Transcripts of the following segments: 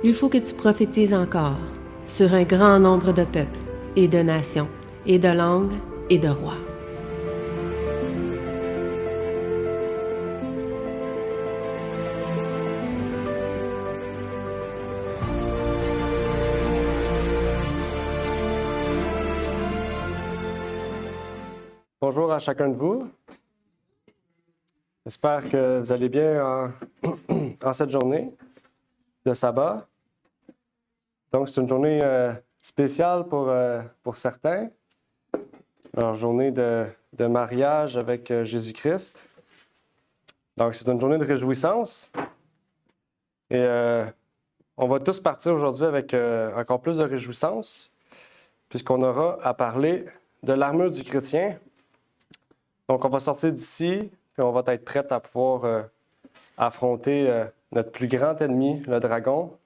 Il faut que tu prophétises encore sur un grand nombre de peuples et de nations et de langues et de rois. Bonjour à chacun de vous. J'espère que vous allez bien en cette journée de sabbat. Donc, c'est une journée spéciale pour certains. Leur journée de mariage avec Jésus-Christ. Donc, c'est une journée de réjouissance. Et on va tous partir aujourd'hui avec encore plus de réjouissance, puisqu'on aura à parler de l'armure du chrétien. Donc, on va sortir d'ici, puis on va être prêt à pouvoir affronter notre plus grand ennemi, le dragon,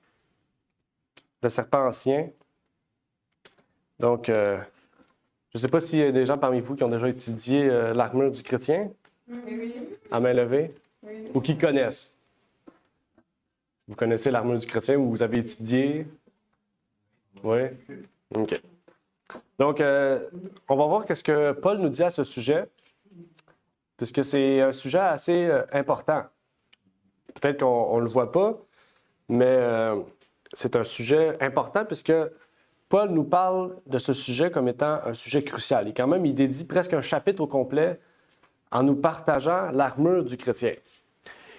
le serpent ancien. Donc, je ne sais pas s'il y a des gens parmi vous qui ont déjà étudié l'armure du chrétien. Oui. À main levée. Oui. Ou qui connaissent. Vous connaissez l'armure du chrétien ou vous avez étudié? Oui? OK. Donc, on va voir qu'est-ce que Paul nous dit à ce sujet, puisque c'est un sujet assez important. Peut-être qu'on ne le voit pas, mais c'est un sujet important puisque Paul nous parle de ce sujet comme étant un sujet crucial. Et quand même, il dédie presque un chapitre au complet en nous partageant l'armure du chrétien.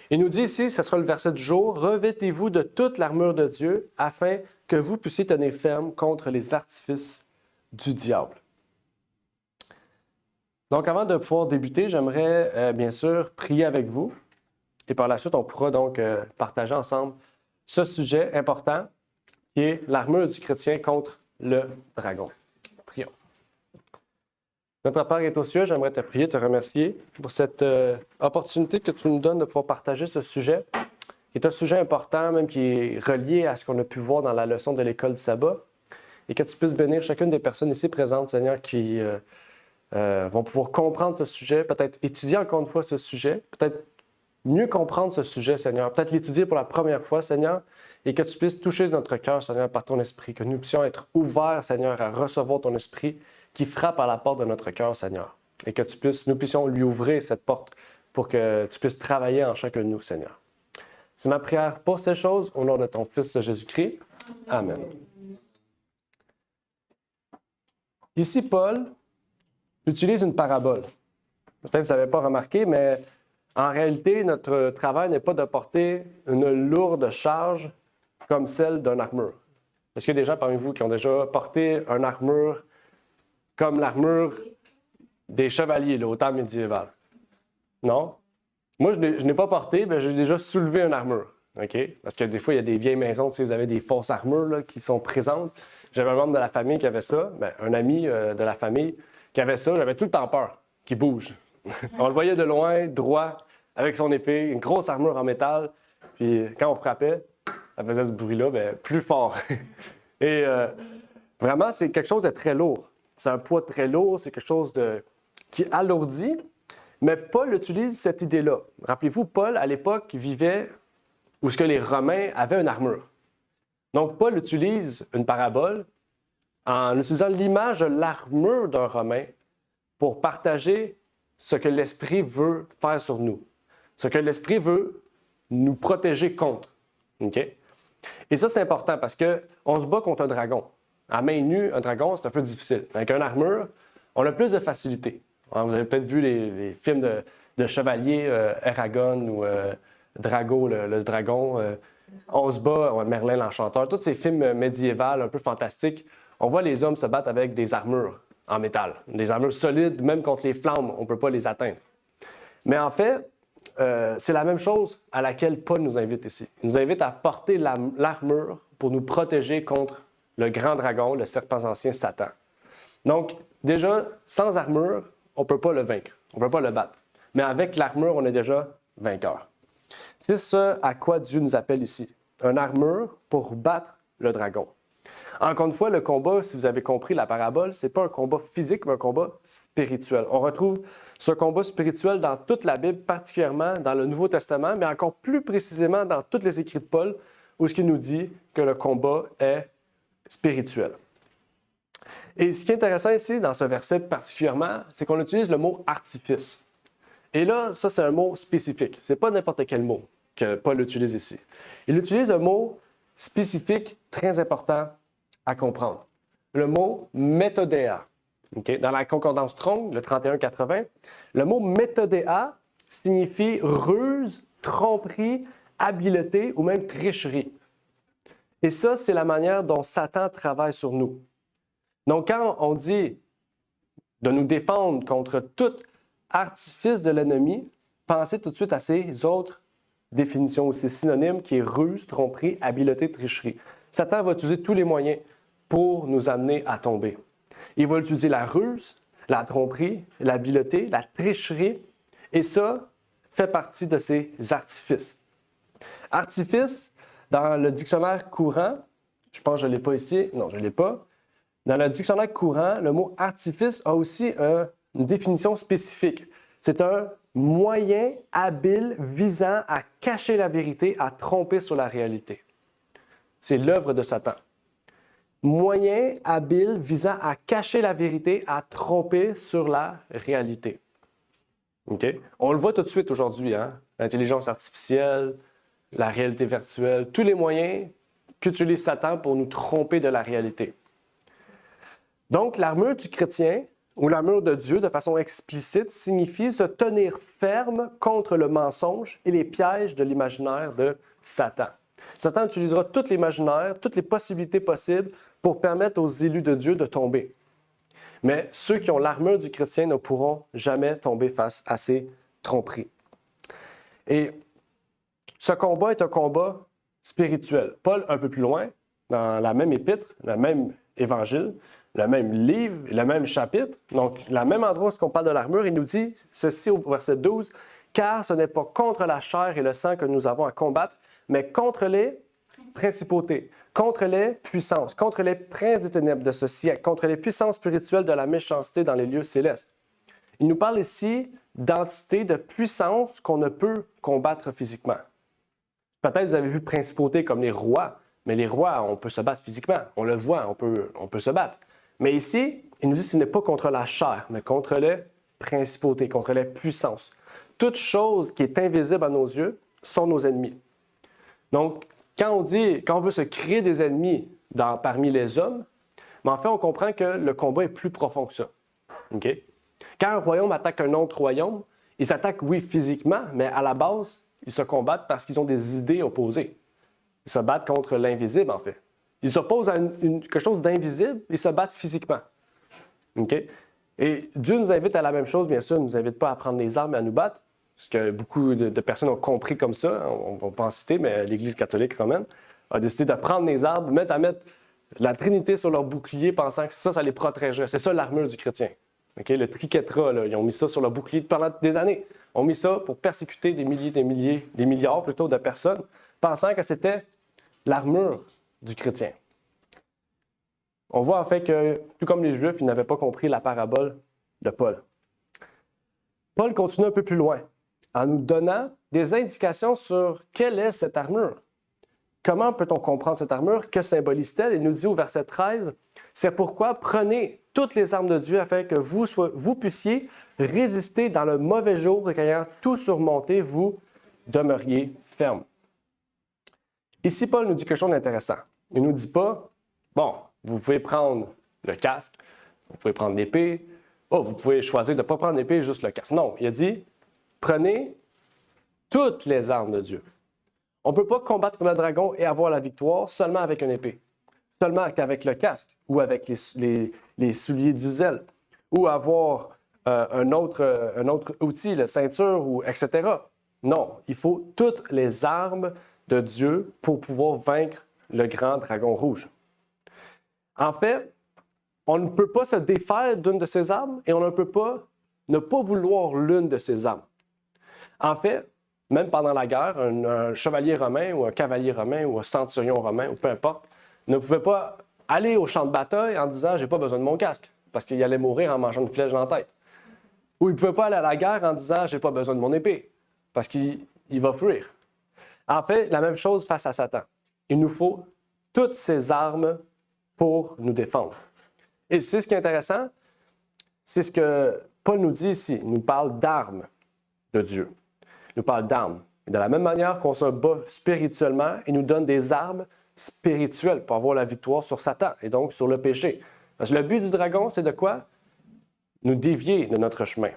Il nous dit ici, ce sera le verset du jour, « Revêtez-vous de toute l'armure de Dieu afin que vous puissiez tenir ferme contre les artifices du diable. » Donc, avant de pouvoir débuter, j'aimerais bien sûr prier avec vous. Et par la suite, on pourra donc partager ensemble ce sujet important qui est l'armure du chrétien contre le dragon. Prions. Notre Père est aux cieux, j'aimerais te prier, te remercier pour cette opportunité que tu nous donnes de pouvoir partager ce sujet, qui est un sujet important, même qui est relié à ce qu'on a pu voir dans la leçon de l'école du sabbat, et que tu puisses bénir chacune des personnes ici présentes, Seigneur, qui vont pouvoir comprendre ce sujet, peut-être étudier encore une fois ce sujet, peut-être mieux comprendre ce sujet, Seigneur, peut-être l'étudier pour la première fois, Seigneur, et que tu puisses toucher notre cœur, Seigneur, par ton esprit, que nous puissions être ouverts, Seigneur, à recevoir ton esprit qui frappe à la porte de notre cœur, Seigneur, et que nous puissions lui ouvrir cette porte pour que tu puisses travailler en chacun de nous, Seigneur. C'est ma prière pour ces choses, au nom de ton Fils Jésus-Christ. Amen. Ici, Paul utilise une parabole. Peut-être que vous n'avez pas remarqué, mais en réalité, notre travail n'est pas de porter une lourde charge comme celle d'un armure. Est-ce qu'il y a des gens parmi vous qui ont déjà porté une armure comme l'armure des chevaliers là, au temps médiéval? Non? Moi, je n'ai pas porté, mais j'ai déjà soulevé une armure. Okay? Parce que des fois, il y a des vieilles maisons, si vous avez des fausses armures là, qui sont présentes. J'avais un membre de la famille qui avait ça, un ami de la famille qui avait ça. J'avais tout le temps peur qu'il bouge. On le voyait de loin, droit, avec son épée, une grosse armure en métal. Puis quand on frappait, ça faisait ce bruit-là, plus fort. Et vraiment, c'est quelque chose de très lourd. C'est un poids très lourd, c'est quelque chose qui alourdit. Mais Paul utilise cette idée-là. Rappelez-vous, Paul, à l'époque, vivait où ce que les Romains avaient une armure. Donc, Paul utilise une parabole en utilisant l'image de l'armure d'un Romain pour partager ce que l'Esprit veut faire sur nous, ce que l'Esprit veut nous protéger contre. Okay? Et ça, c'est important parce qu'on se bat contre un dragon. À main nue, un dragon, c'est un peu difficile. Avec une armure, on a plus de facilité. Vous avez peut-être vu les films de chevaliers, Eragon ou Drago, le dragon. On se bat, Merlin l'Enchanteur. Tous ces films médiévaux un peu fantastiques, on voit les hommes se battre avec des armures en métal. Des armures solides, même contre les flammes, on ne peut pas les atteindre. Mais en fait, c'est la même chose à laquelle Paul nous invite ici. Il nous invite à porter l'armure pour nous protéger contre le grand dragon, le serpent ancien Satan. Donc, déjà, sans armure, on ne peut pas le vaincre, on ne peut pas le battre. Mais avec l'armure, on est déjà vainqueur. C'est ce à quoi Dieu nous appelle ici. Une armure pour battre le dragon. Encore une fois, le combat, si vous avez compris la parabole, ce n'est pas un combat physique, mais un combat spirituel. On retrouve ce combat spirituel dans toute la Bible, particulièrement dans le Nouveau Testament, mais encore plus précisément dans tous les écrits de Paul, où ce qui nous dit que le combat est spirituel. Et ce qui est intéressant ici, dans ce verset particulièrement, c'est qu'on utilise le mot artifice. Et là, ça, c'est un mot spécifique. Ce n'est pas n'importe quel mot que Paul utilise ici. Il utilise un mot spécifique très important à comprendre. Le mot méthodéa. Okay? Dans la concordance Strong, le 3180, le mot méthodéa signifie ruse, tromperie, habileté ou même tricherie. Et ça, c'est la manière dont Satan travaille sur nous. Donc, quand on dit de nous défendre contre tout artifice de l'ennemi, pensez tout de suite à ces autres définitions aussi synonymes qui est ruse, tromperie, habileté, tricherie. Satan va utiliser tous les moyens pour nous amener à tomber. Il va utiliser la ruse, la tromperie, l'habileté, la tricherie, et ça fait partie de ces artifices. Artifice, dans le dictionnaire courant, je pense que je ne l'ai pas ici, non, je ne l'ai pas. Dans le dictionnaire courant, le mot artifice a aussi une définition spécifique. C'est un moyen habile visant à cacher la vérité, à tromper sur la réalité. C'est l'œuvre de Satan. Moyen habile visant à cacher la vérité, à tromper sur la réalité. Okay? On le voit tout de suite aujourd'hui, hein? L'intelligence artificielle, la réalité virtuelle, tous les moyens qu'utilise Satan pour nous tromper de la réalité. Donc, l'armure du chrétien, ou l'armure de Dieu, de façon explicite, signifie se tenir ferme contre le mensonge et les pièges de l'imaginaire de Satan. Satan utilisera tout l'imaginaire, toutes les possibilités possibles pour permettre aux élus de Dieu de tomber. Mais ceux qui ont l'armure du chrétien ne pourront jamais tomber face à ces tromperies. Et ce combat est un combat spirituel. Paul, un peu plus loin, dans la même épître, le même évangile, le même livre, le même chapitre, donc le même endroit où on parle de l'armure, il nous dit ceci au verset 12, « Car ce n'est pas contre la chair et le sang que nous avons à combattre, mais contre les principautés, contre les puissances, contre les princes des ténèbres de ce siècle, contre les puissances spirituelles de la méchanceté dans les lieux célestes. » Il nous parle ici d'entités, de puissances qu'on ne peut combattre physiquement. Peut-être vous avez vu principautés comme les rois, mais les rois, on peut se battre physiquement. On le voit, on peut se battre. Mais ici, il nous dit que ce n'est pas contre la chair, mais contre les principautés, contre les puissances. Toute chose qui est invisible à nos yeux sont nos ennemis. Donc, quand on veut se créer des ennemis parmi les hommes, mais en fait, on comprend que le combat est plus profond que ça. Okay? Quand un royaume attaque un autre royaume, ils s'attaquent, oui, physiquement, mais à la base, ils se combattent parce qu'ils ont des idées opposées. Ils se battent contre l'invisible, en fait. Ils s'opposent à quelque chose d'invisible, ils se battent physiquement. Okay? Et Dieu nous invite à la même chose, bien sûr, il ne nous invite pas à prendre les armes et à nous battre, ce que beaucoup de personnes ont compris comme ça, on ne va pas en citer, mais l'Église catholique romaine a décidé de prendre les armes, à mettre la Trinité sur leur bouclier, pensant que ça les protégerait. C'est ça l'armure du chrétien. Okay? Le triquetra, là, ils ont mis ça sur leur bouclier pendant des années. Ils ont mis ça pour persécuter des milliards plutôt de personnes, pensant que c'était l'armure du chrétien. On voit en fait que, tout comme les Juifs, ils n'avaient pas compris la parabole de Paul. Paul continue un peu plus loin, en nous donnant des indications sur quelle est cette armure. Comment peut-on comprendre cette armure? Que symbolise-t-elle? Il nous dit au verset 13, « C'est pourquoi prenez toutes les armes de Dieu afin que vous puissiez résister dans le mauvais jour et qu'ayant tout surmonté, vous demeuriez ferme. » Ici, Paul nous dit quelque chose d'intéressant. Il ne nous dit pas, bon, vous pouvez prendre le casque, vous pouvez prendre l'épée, vous pouvez choisir de ne pas prendre l'épée, juste le casque. Non, il a dit, prenez toutes les armes de Dieu. On ne peut pas combattre le dragon et avoir la victoire seulement avec une épée, seulement qu'avec le casque ou avec les souliers du zèle, ou avoir un autre outil, la ceinture, etc. Non, il faut toutes les armes de Dieu pour pouvoir vaincre le grand dragon rouge. En fait, on ne peut pas se défaire d'une de ces armes et on ne peut pas ne pas vouloir l'une de ces armes. En fait, même pendant la guerre, un chevalier romain ou un cavalier romain ou un centurion romain ou peu importe, ne pouvait pas aller au champ de bataille en disant « j'ai pas besoin de mon casque » parce qu'il allait mourir en mangeant une flèche dans la tête. Ou il ne pouvait pas aller à la guerre en disant « j'ai pas besoin de mon épée » parce qu'il va fuir. En fait, la même chose face à Satan. il nous faut toutes ces armes pour nous défendre. Et c'est ce qui est intéressant, c'est ce que Paul nous dit ici. Il nous parle d'armes de Dieu. Il nous parle d'armes. Et de la même manière qu'on se bat spirituellement, il nous donne des armes spirituelles pour avoir la victoire sur Satan et donc sur le péché. Parce que le but du dragon, c'est de quoi? Nous dévier de notre chemin.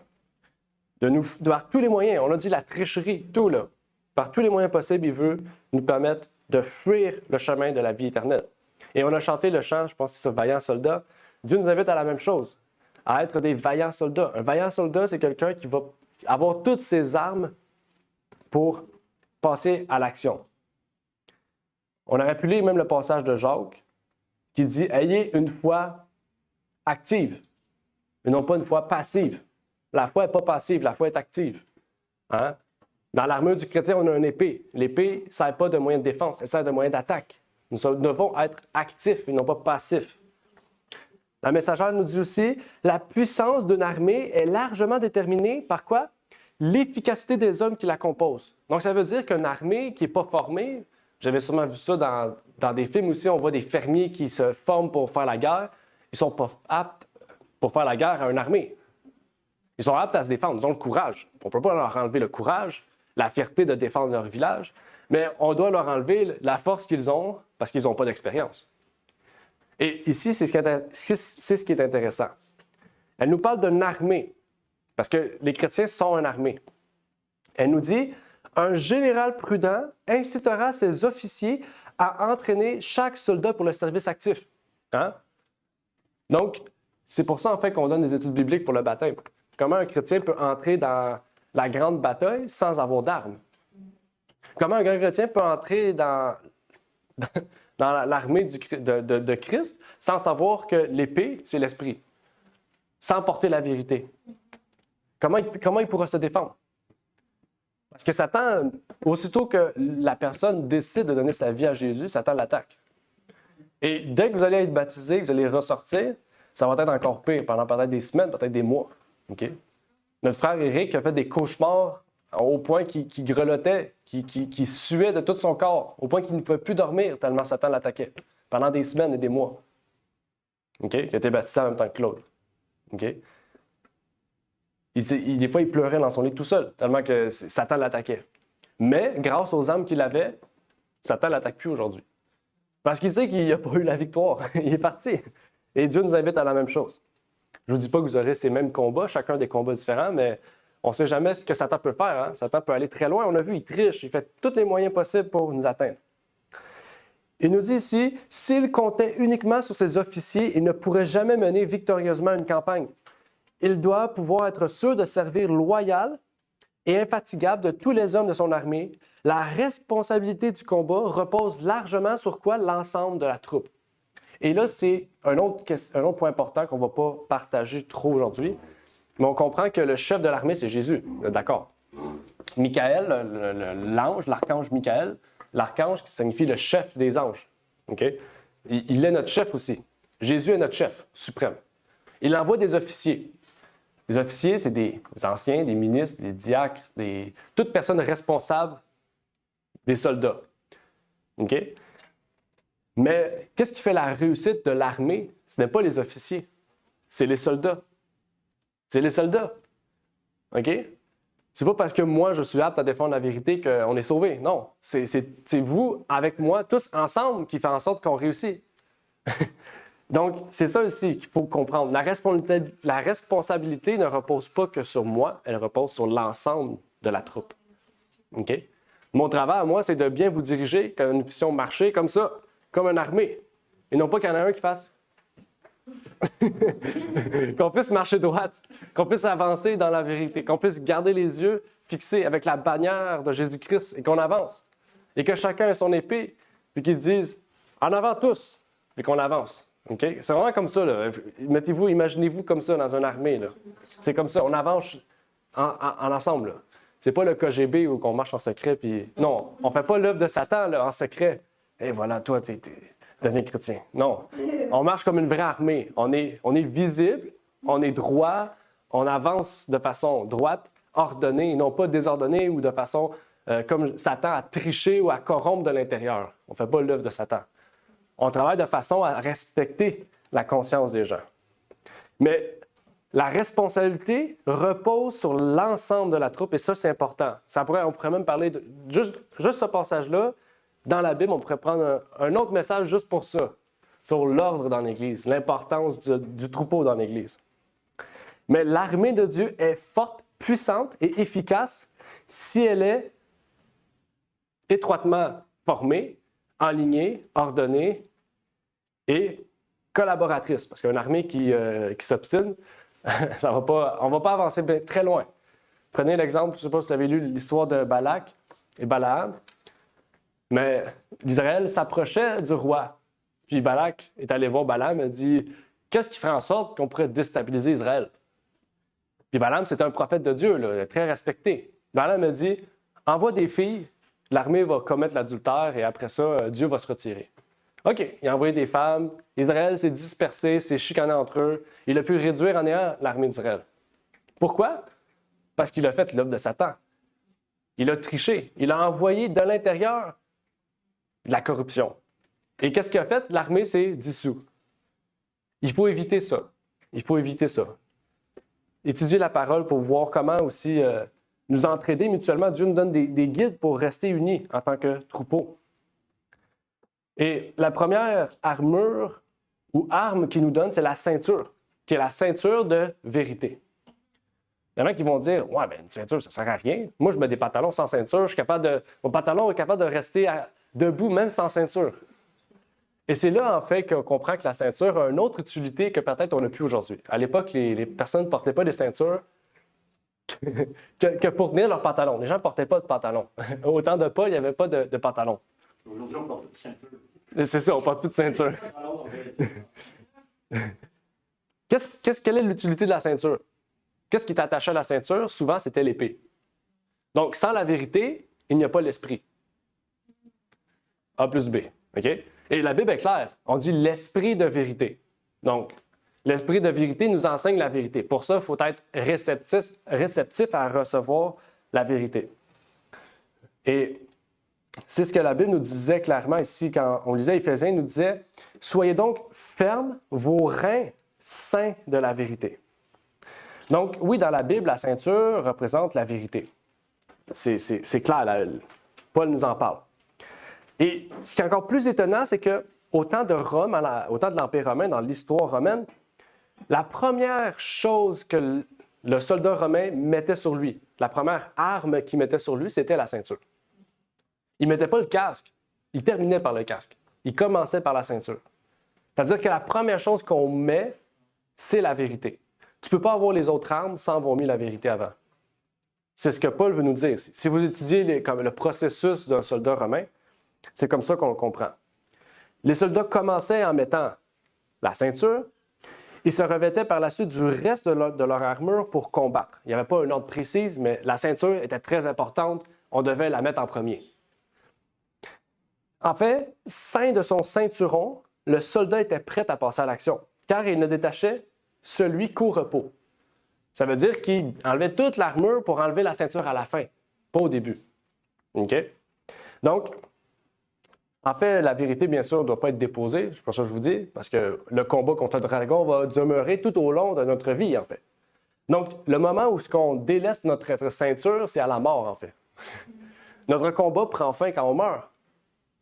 Par tous les moyens, on a dit la tricherie, tout là. Par tous les moyens possibles, il veut nous permettre de fuir le chemin de la vie éternelle. Et on a chanté le chant, je pense que c'est sur Vaillant soldat. Dieu nous invite à la même chose, à être des vaillants soldats. Un vaillant soldat, c'est quelqu'un qui va avoir toutes ses armes pour passer à l'action. On aurait pu lire même le passage de Jacques qui dit « Ayez une foi active, et non pas une foi passive. » La foi n'est pas passive, la foi est active. Hein? Dans l'armure du chrétien, on a une épée. L'épée ne sert pas de moyen de défense, elle sert de moyen d'attaque. Nous devons être actifs et non pas passifs. La messagère nous dit aussi, la puissance d'une armée est largement déterminée par quoi? L'efficacité des hommes qui la composent. Donc, ça veut dire qu'une armée qui n'est pas formée, j'avais sûrement vu ça dans des films aussi, on voit des fermiers qui se forment pour faire la guerre, ils ne sont pas aptes pour faire la guerre à une armée. Ils sont aptes à se défendre, ils ont le courage. On ne peut pas leur enlever le courage, la fierté de défendre leur village, mais on doit leur enlever la force qu'ils ont parce qu'ils n'ont pas d'expérience. Et ici, c'est ce qui est intéressant. Elle nous parle d'une armée, parce que les chrétiens sont une armée. Elle nous dit, un général prudent incitera ses officiers à entraîner chaque soldat pour le service actif. Hein? Donc, c'est pour ça, en fait, qu'on donne des études bibliques pour le baptême. Comment un chrétien peut entrer dans la grande bataille sans avoir d'armes? Comment un grand chrétien peut entrer dans l'armée de Christ sans savoir que l'épée, c'est l'esprit, sans porter la vérité? Comment il pourra se défendre? Parce que Satan, aussitôt que la personne décide de donner sa vie à Jésus, Satan l'attaque. Et dès que vous allez être baptisé, que vous allez ressortir, ça va être encore pire pendant peut-être des semaines, peut-être des mois. Okay? Notre frère Éric a fait des cauchemars au point qu'il grelottait, qu'il suait de tout son corps, au point qu'il ne pouvait plus dormir tellement Satan l'attaquait, pendant des semaines et des mois. Okay? Il a été baptisé en même temps que Claude. Okay? Des fois, il pleurait dans son lit tout seul, tellement que Satan l'attaquait. Mais, grâce aux armes qu'il avait, Satan ne l'attaque plus aujourd'hui. Parce qu'il sait qu'il n'a pas eu la victoire. Il est parti. Et Dieu nous invite à la même chose. Je ne vous dis pas que vous aurez ces mêmes combats, chacun des combats différents, mais on ne sait jamais ce que Satan peut faire. Hein? Satan peut aller très loin. On a vu, il triche, il fait tous les moyens possibles pour nous atteindre. Il nous dit ici, s'il comptait uniquement sur ses officiers, il ne pourrait jamais mener victorieusement une campagne. Il doit pouvoir être sûr de servir loyal et infatigable de tous les hommes de son armée. La responsabilité du combat repose largement sur quoi? L'ensemble de la troupe. Et là, c'est un autre point important qu'on ne va pas partager trop aujourd'hui, mais on comprend que le chef de l'armée, c'est Jésus. D'accord. Michael, l'ange, l'archange Michael, l'archange qui signifie le chef des anges. Okay? Il est notre chef aussi. Jésus est notre chef suprême. Il envoie des officiers. Les officiers, c'est des anciens, des ministres, des diacres, toute personne responsable des soldats. OK? Mais qu'est-ce qui fait la réussite de l'armée? Ce n'est pas les officiers, c'est les soldats. C'est les soldats. OK? C'est pas parce que moi, je suis apte à défendre la vérité qu'on est sauvé. Non, c'est vous, avec moi, tous ensemble, qui fait en sorte qu'on réussit. Donc, c'est ça aussi qu'il faut comprendre. La responsabilité ne repose pas que sur moi, elle repose sur l'ensemble de la troupe. OK? Mon travail à moi, c'est de bien vous diriger, que nous puissions marcher comme ça, comme une armée. Et non pas qu'il y en a un qui fasse. Qu'on puisse marcher droite, qu'on puisse avancer dans la vérité, qu'on puisse garder les yeux fixés avec la bannière de Jésus-Christ et qu'on avance. Et que chacun ait son épée, puis qu'ils disent « En avant tous », puis qu'on avance. Okay? C'est vraiment comme ça. Là. Imaginez-vous comme ça dans une armée. Là. C'est comme ça, on avance en ensemble. Là. C'est pas le KGB où on marche en secret. Puis non, on fait pas l'œuvre de Satan là, en secret. Et voilà, toi, t'es devenu chrétien. Non, on marche comme une vraie armée. On est visible, on est droit, on avance de façon droite, ordonnée, et non pas désordonnée ou de façon comme Satan à tricher ou à corrompre de l'intérieur. On ne fait pas l'œuvre de Satan. On travaille de façon à respecter la conscience des gens. Mais la responsabilité repose sur l'ensemble de la troupe, et ça, c'est important. On pourrait même parler de juste ce passage-là. Dans la Bible, on pourrait prendre un autre message juste pour ça, sur l'ordre dans l'Église, l'importance du troupeau dans l'Église. Mais l'armée de Dieu est forte, puissante et efficace si elle est étroitement formée, alignée, ordonnée et collaboratrice. Parce qu'une armée qui s'obstine, on ne va pas avancer très loin. Prenez l'exemple, je ne sais pas si vous avez lu l'histoire de Balak et Balaam, mais Israël s'approchait du roi. Puis Balak est allé voir Balaam et a dit « Qu'est-ce qui ferait en sorte qu'on pourrait déstabiliser Israël? » Puis Balaam, c'était un prophète de Dieu, là, très respecté. Balaam a dit « Envoie des filles, l'armée va commettre l'adultère et après ça, Dieu va se retirer. » OK, il a envoyé des femmes. Israël s'est dispersé, s'est chicané entre eux. Il a pu réduire en néant l'armée d'Israël. Pourquoi? Parce qu'il a fait l'œuvre de Satan. Il a triché. Il a envoyé de l'intérieur de la corruption. Et qu'est-ce qu'il a fait? L'armée s'est dissoute. Il faut éviter ça. Il faut éviter ça. Étudier la parole pour voir comment aussi nous entraider mutuellement. Dieu nous donne des guides pour rester unis en tant que troupeau. Et la première armure ou arme qu'il nous donne, c'est la ceinture, qui est la ceinture de vérité. Il y en a qui vont dire « Ouais, une ceinture, ça ne sert à rien. Moi, je mets des pantalons sans ceinture. Mon pantalon est capable de rester debout même sans ceinture. » Et c'est là, en fait, qu'on comprend que la ceinture a une autre utilité que peut-être on n'a plus aujourd'hui. À l'époque, les personnes ne portaient pas des ceintures que pour tenir leur pantalon. Les gens ne portaient pas de pantalon. Au temps de Paul, il n'y avait pas de pantalon. Aujourd'hui, on porte plus de ceinture. C'est ça, on porte plus de ceinture. Quelle est l'utilité de la ceinture? Qu'est-ce qui est attaché à la ceinture? Souvent, c'était l'épée. Donc, sans la vérité, il n'y a pas l'esprit. A plus B. OK? Et la Bible est claire. On dit l'esprit de vérité. Donc, l'esprit de vérité nous enseigne la vérité. Pour ça, il faut être réceptif à recevoir la vérité. Et c'est ce que la Bible nous disait clairement ici, quand on lisait Éphésiens, il nous disait « Soyez donc fermes, vos reins saints de la vérité. » Donc, oui, dans la Bible, la ceinture représente la vérité. C'est clair, là, Paul nous en parle. Et ce qui est encore plus étonnant, c'est qu'au temps de Rome, au temps de l'Empire romain, dans l'histoire romaine, la première chose que le soldat romain mettait sur lui, la première arme qu'il mettait sur lui, c'était la ceinture. Il ne mettait pas le casque, il terminait par le casque. Il commençait par la ceinture. C'est-à-dire que la première chose qu'on met, c'est la vérité. Tu ne peux pas avoir les autres armes sans avoir mis la vérité avant. C'est ce que Paul veut nous dire. Si vous étudiez le processus d'un soldat romain, c'est comme ça qu'on le comprend. Les soldats commençaient en mettant la ceinture. Ils se revêtaient par la suite du reste de leur armure pour combattre. Il n'y avait pas un ordre précis, mais la ceinture était très importante. On devait la mettre en premier. En fait, ceint de son ceinturon, le soldat était prêt à passer à l'action, car il ne détachait celui qu'au repos. Ça veut dire qu'il enlevait toute l'armure pour enlever la ceinture à la fin, pas au début. OK? Donc, en fait, la vérité, bien sûr, ne doit pas être déposée, c'est pour ça que je vous dis, parce que le combat contre le dragon va demeurer tout au long de notre vie, en fait. Donc, le moment où on délaisse notre ceinture, c'est à la mort, en fait. Notre combat prend fin quand on meurt.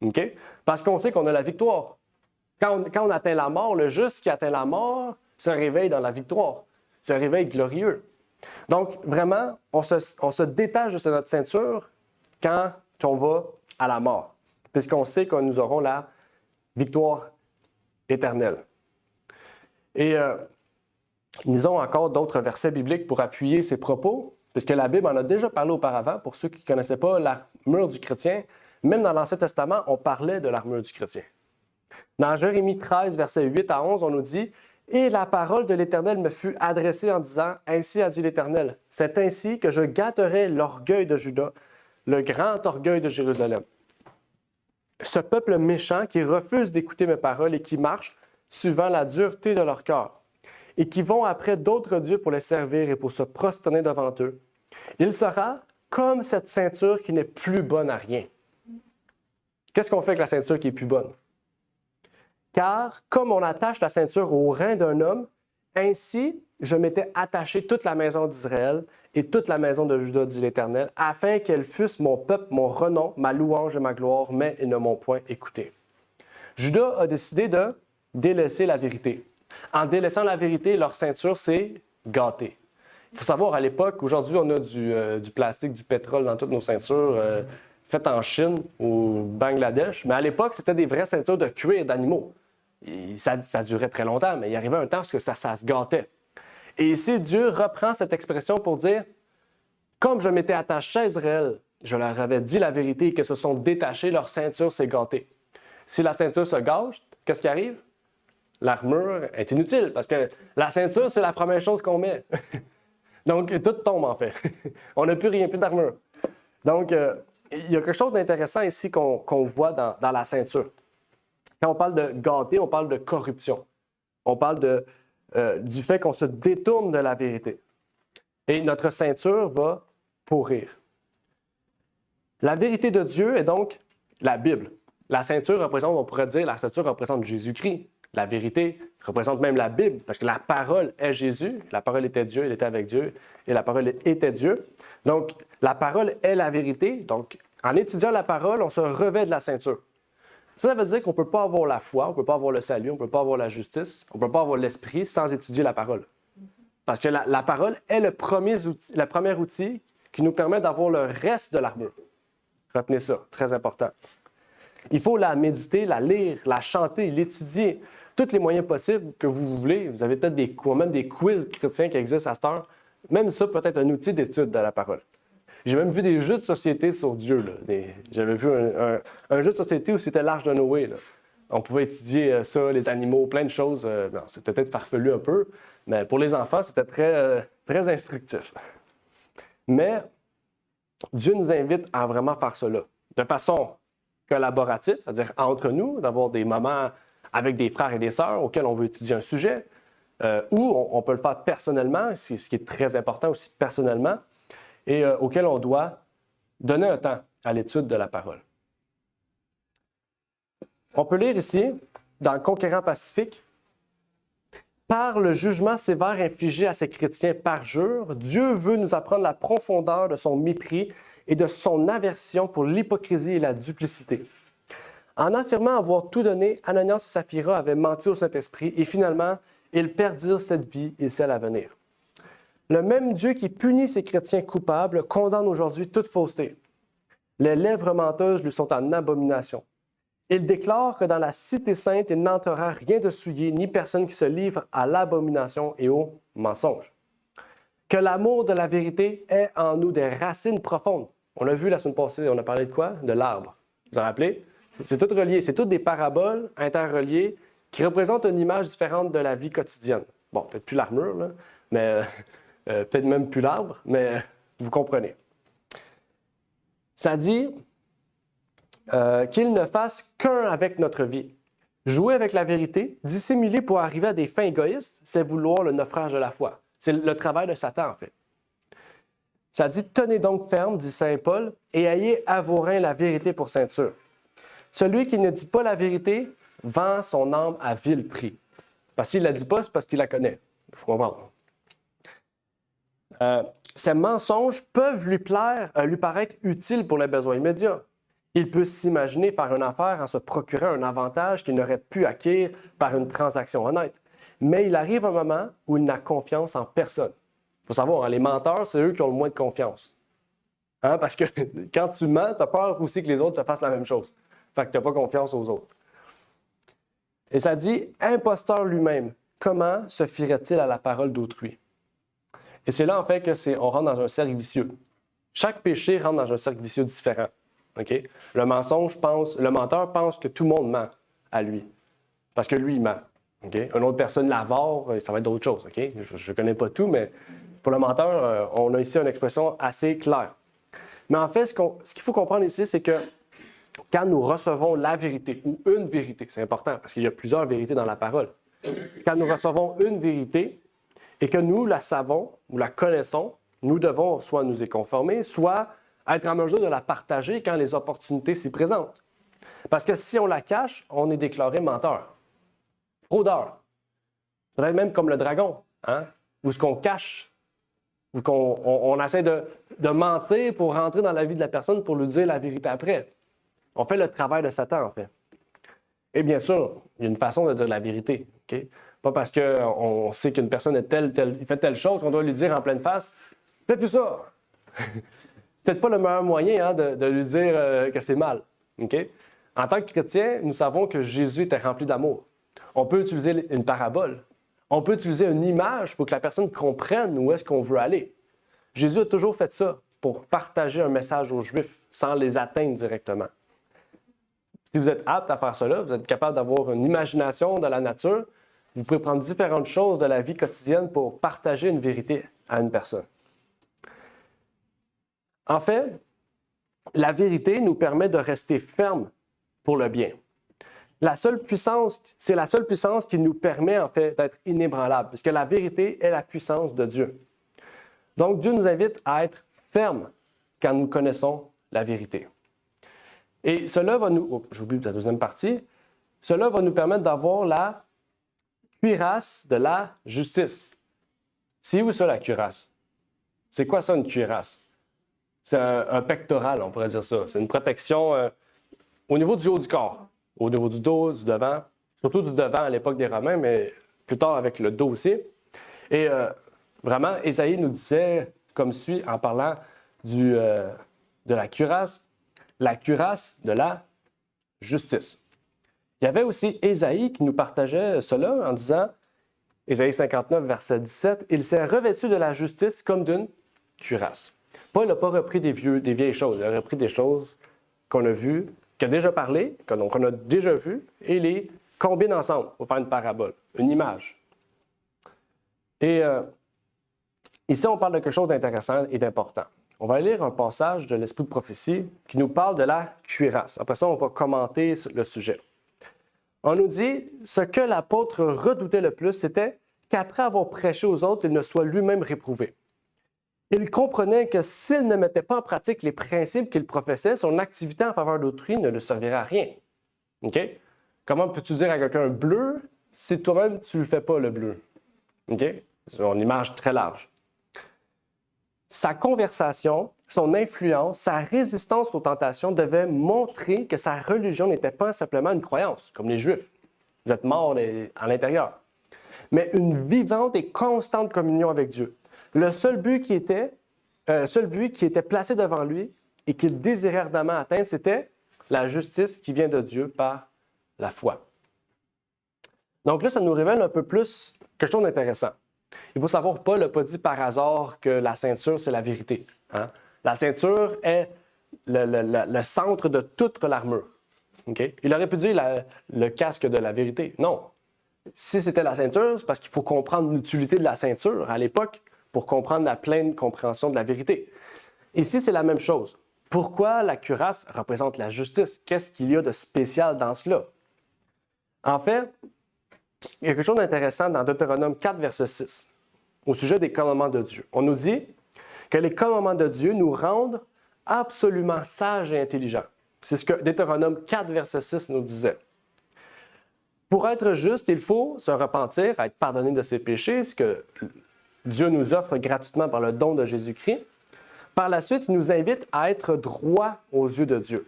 OK? Parce qu'on sait qu'on a la victoire. Quand on atteint la mort, le juste qui atteint la mort se réveille dans la victoire, se réveille glorieux. Donc, vraiment, on se détache de notre ceinture quand on va à la mort, puisqu'on sait que nous aurons la victoire éternelle. Et lisons encore d'autres versets bibliques pour appuyer ces propos, puisque la Bible en a déjà parlé auparavant. Pour ceux qui ne connaissaient pas l'armure du chrétien, même dans l'Ancien Testament, on parlait de l'armure du chrétien. Dans Jérémie 13, versets 8 à 11, on nous dit « Et la parole de l'Éternel me fut adressée en disant, Ainsi a dit l'Éternel, c'est ainsi que je gâterai l'orgueil de Juda, le grand orgueil de Jérusalem. Ce peuple méchant qui refuse d'écouter mes paroles et qui marche suivant la dureté de leur cœur, et qui vont après d'autres dieux pour les servir et pour se prosterner devant eux, il sera comme cette ceinture qui n'est plus bonne à rien. Qu'est-ce qu'on fait avec la ceinture qui est plus bonne? Car comme on attache la ceinture au rein d'un homme, ainsi je m'étais attaché toute la maison d'Israël et toute la maison de Juda, dit l'Éternel, afin qu'elles fussent mon peuple, mon renom, ma louange et ma gloire, mais ils ne m'ont point écouté. Juda a décidé de délaisser la vérité. En délaissant la vérité, leur ceinture s'est gâtée. Il faut savoir, à l'époque, aujourd'hui, on a du plastique, du pétrole dans toutes nos ceintures, faites en Chine, au Bangladesh. Mais à l'époque, c'était des vraies ceintures de cuir d'animaux. Et ça durait très longtemps, mais il arrivait un temps où ça se gâtait. Et ici, Dieu reprend cette expression pour dire, comme je m'étais attaché à Israël, je leur avais dit la vérité et qu'ils se sont détachés, leur ceinture s'est gâtée. Si la ceinture se gâche, qu'est-ce qui arrive? L'armure est inutile parce que la ceinture, c'est la première chose qu'on met. Donc, tout tombe en fait. On n'a plus rien, plus d'armure. Donc, il y a quelque chose d'intéressant ici qu'on voit dans la ceinture. Quand on parle de gâter, on parle de corruption. On parle du fait qu'on se détourne de la vérité. Et notre ceinture va pourrir. La vérité de Dieu est donc la Bible. La ceinture représente, on pourrait dire, la ceinture représente Jésus-Christ. La vérité représente même la Bible, parce que la parole est Jésus, la parole était Dieu, il était avec Dieu, et la parole était Dieu. Donc, la parole est la vérité. Donc, en étudiant la parole, on se revêt de la ceinture. Ça veut dire qu'on ne peut pas avoir la foi, on ne peut pas avoir le salut, on ne peut pas avoir la justice, on ne peut pas avoir l'esprit sans étudier la parole. Parce que la parole est le premier outil qui nous permet d'avoir le reste de l'armure. Retenez ça, très important. Il faut la méditer, la lire, la chanter, l'étudier, tous les moyens possibles que vous voulez. Vous avez peut-être même des quiz chrétiens qui existent à cette heure. Même ça peut être un outil d'étude de la parole. J'ai même vu des jeux de société sur Dieu. J'avais vu un jeu de société où c'était l'Arche de Noé. Là. On pouvait étudier ça, les animaux, plein de choses. C'est peut-être farfelu un peu, mais pour les enfants, c'était très instructif. Mais Dieu nous invite à vraiment faire cela de façon collaborative, c'est-à-dire entre nous, d'avoir des moments avec des frères et des sœurs auxquels on veut étudier un sujet, ou on peut le faire personnellement, ce qui est très important aussi personnellement, et auquel on doit donner un temps à l'étude de la parole. On peut lire ici, dans le Conquérant pacifique, « Par le jugement sévère infligé à ces chrétiens parjure, Dieu veut nous apprendre la profondeur de son mépris et de son aversion pour l'hypocrisie et la duplicité. En affirmant avoir tout donné, Ananias et Saphira avaient menti au Saint-Esprit et finalement, ils perdirent cette vie et celle à venir. Le même Dieu qui punit ces chrétiens coupables condamne aujourd'hui toute fausseté. Les lèvres menteuses lui sont en abomination. Il déclare que dans la cité sainte, il n'entrera rien de souillé, ni personne qui se livre à l'abomination et au mensonge. Que l'amour de la vérité est en nous des racines profondes. On l'a vu la semaine passée, on a parlé de quoi? De l'arbre. Vous vous en rappelez? C'est tout relié. C'est toutes des paraboles interreliées qui représentent une image différente de la vie quotidienne. Bon, peut-être plus l'armure, là, mais peut-être même plus l'arbre, mais vous comprenez. Ça dit qu'il ne fasse qu'un avec notre vie. Jouer avec la vérité, dissimuler pour arriver à des fins égoïstes, c'est vouloir le naufrage de la foi. C'est le travail de Satan, en fait. Ça dit « Tenez donc ferme, dit saint Paul, et ayez à vos reins la vérité pour ceinture. Celui qui ne dit pas la vérité vend son âme à vil prix. » Parce qu'il ne la dit pas, c'est parce qu'il la connaît. Il faut comprendre. Ces mensonges peuvent lui paraître utiles pour les besoins immédiats. Il peut s'imaginer faire une affaire en se procurant un avantage qu'il n'aurait pu acquérir par une transaction honnête. Mais il arrive un moment où il n'a confiance en personne. Il faut savoir, hein, les menteurs, c'est eux qui ont le moins de confiance. Hein? Parce que quand tu mens, tu as peur aussi que les autres te fassent la même chose. Fait que tu n'as pas confiance aux autres. Et ça dit, imposteur lui-même, comment se fierait-il à la parole d'autrui? Et c'est là, en fait, on rentre dans un cercle vicieux. Chaque péché rentre dans un cercle vicieux différent. Okay? Le menteur pense que tout le monde ment à lui. Parce que lui, il ment. Okay? Une autre personne, l'avare, ça va être d'autres choses. Okay? Je ne connais pas tout, mais pour le menteur, on a ici une expression assez claire. Mais en fait, ce qu'il faut comprendre ici, c'est que quand nous recevons la vérité, ou une vérité, c'est important, parce qu'il y a plusieurs vérités dans la parole. Quand nous recevons une vérité et que nous la savons, ou la connaissons, nous devons soit nous y conformer, soit être en mesure de la partager quand les opportunités s'y présentent. Parce que si on la cache, on est déclaré menteur, fraudeur. Peut-être même comme le dragon, hein? Où ce qu'on cache, où on essaie de mentir pour rentrer dans la vie de la personne pour lui dire la vérité après. On fait le travail de Satan, en fait. Et bien sûr, il y a une façon de dire la vérité. Okay? Pas parce qu'on sait qu'une personne est il fait telle chose qu'on doit lui dire en pleine face « Fais plus ça! » C'est peut-être pas le meilleur moyen de lui dire que c'est mal. Okay? En tant que chrétien, nous savons que Jésus était rempli d'amour. On peut utiliser une parabole. On peut utiliser une image pour que la personne comprenne où est-ce qu'on veut aller. Jésus a toujours fait ça pour partager un message aux Juifs sans les atteindre directement. Si vous êtes apte à faire cela, vous êtes capable d'avoir une imagination de la nature, vous pouvez prendre différentes choses de la vie quotidienne pour partager une vérité à une personne. En fait, la vérité nous permet de rester ferme pour le bien. C'est la seule puissance qui nous permet en fait d'être inébranlable, parce que la vérité est la puissance de Dieu. Donc Dieu nous invite à être fermes quand nous connaissons la vérité. Et cela va nous, j'oublie la deuxième partie, cela va nous permettre d'avoir la cuirasse de la justice. C'est où ça la cuirasse? C'est quoi ça une cuirasse? C'est un pectoral, on pourrait dire ça. C'est une protection au niveau du haut du corps, au niveau du dos, du devant, surtout du devant à l'époque des Romains, mais plus tard avec le dos aussi. Et vraiment, Ésaïe nous disait, comme suit, en parlant de la cuirasse de la justice. Il y avait aussi Ésaïe qui nous partageait cela en disant, Ésaïe 59, verset 17, « Il s'est revêtu de la justice comme d'une cuirasse. » Paul n'a pas repris des vieilles choses, il a repris des choses qu'on a vues, qu'on a déjà parlé, qu'on a déjà vues, et les combine ensemble pour faire une parabole, une image. Et ici, on parle de quelque chose d'intéressant et d'important. On va lire un passage de l'Esprit de prophétie qui nous parle de la cuirasse. Après ça, on va commenter le sujet. On nous dit, ce que l'apôtre redoutait le plus, c'était qu'après avoir prêché aux autres, il ne soit lui-même réprouvé. Il comprenait que s'il ne mettait pas en pratique les principes qu'il professait, son activité en faveur d'autrui ne lui servirait à rien. OK? Comment peux-tu dire à quelqu'un bleu si toi-même tu ne le fais pas, le bleu? OK? C'est une image très large. Sa conversation, son influence, sa résistance aux tentations devaient montrer que sa religion n'était pas simplement une croyance, comme les Juifs. Vous êtes morts à l'intérieur. Mais une vivante et constante communion avec Dieu. Le seul but qui était placé devant lui et qu'il désirait ardemment atteindre, c'était la justice qui vient de Dieu par la foi. Donc là, ça nous révèle un peu plus quelque chose d'intéressant. Il faut savoir, Paul n'a pas dit par hasard que la ceinture, c'est la vérité. Hein? La ceinture est le centre de toute l'armure. Okay? Il aurait pu dire le casque de la vérité. Non. Si c'était la ceinture, c'est parce qu'il faut comprendre l'utilité de la ceinture à l'époque pour comprendre la pleine compréhension de la vérité. Ici, c'est la même chose. Pourquoi la cuirasse représente la justice? Qu'est-ce qu'il y a de spécial dans cela? En fait, il y a quelque chose d'intéressant dans Deutéronome 4, verset 6, au sujet des commandements de Dieu. On nous dit que les commandements de Dieu nous rendent absolument sages et intelligents. C'est ce que Deutéronome 4, verset 6 nous disait. Pour être juste, il faut se repentir, être pardonné de ses péchés, ce que Dieu nous offre gratuitement par le don de Jésus-Christ. Par la suite, il nous invite à être droit aux yeux de Dieu.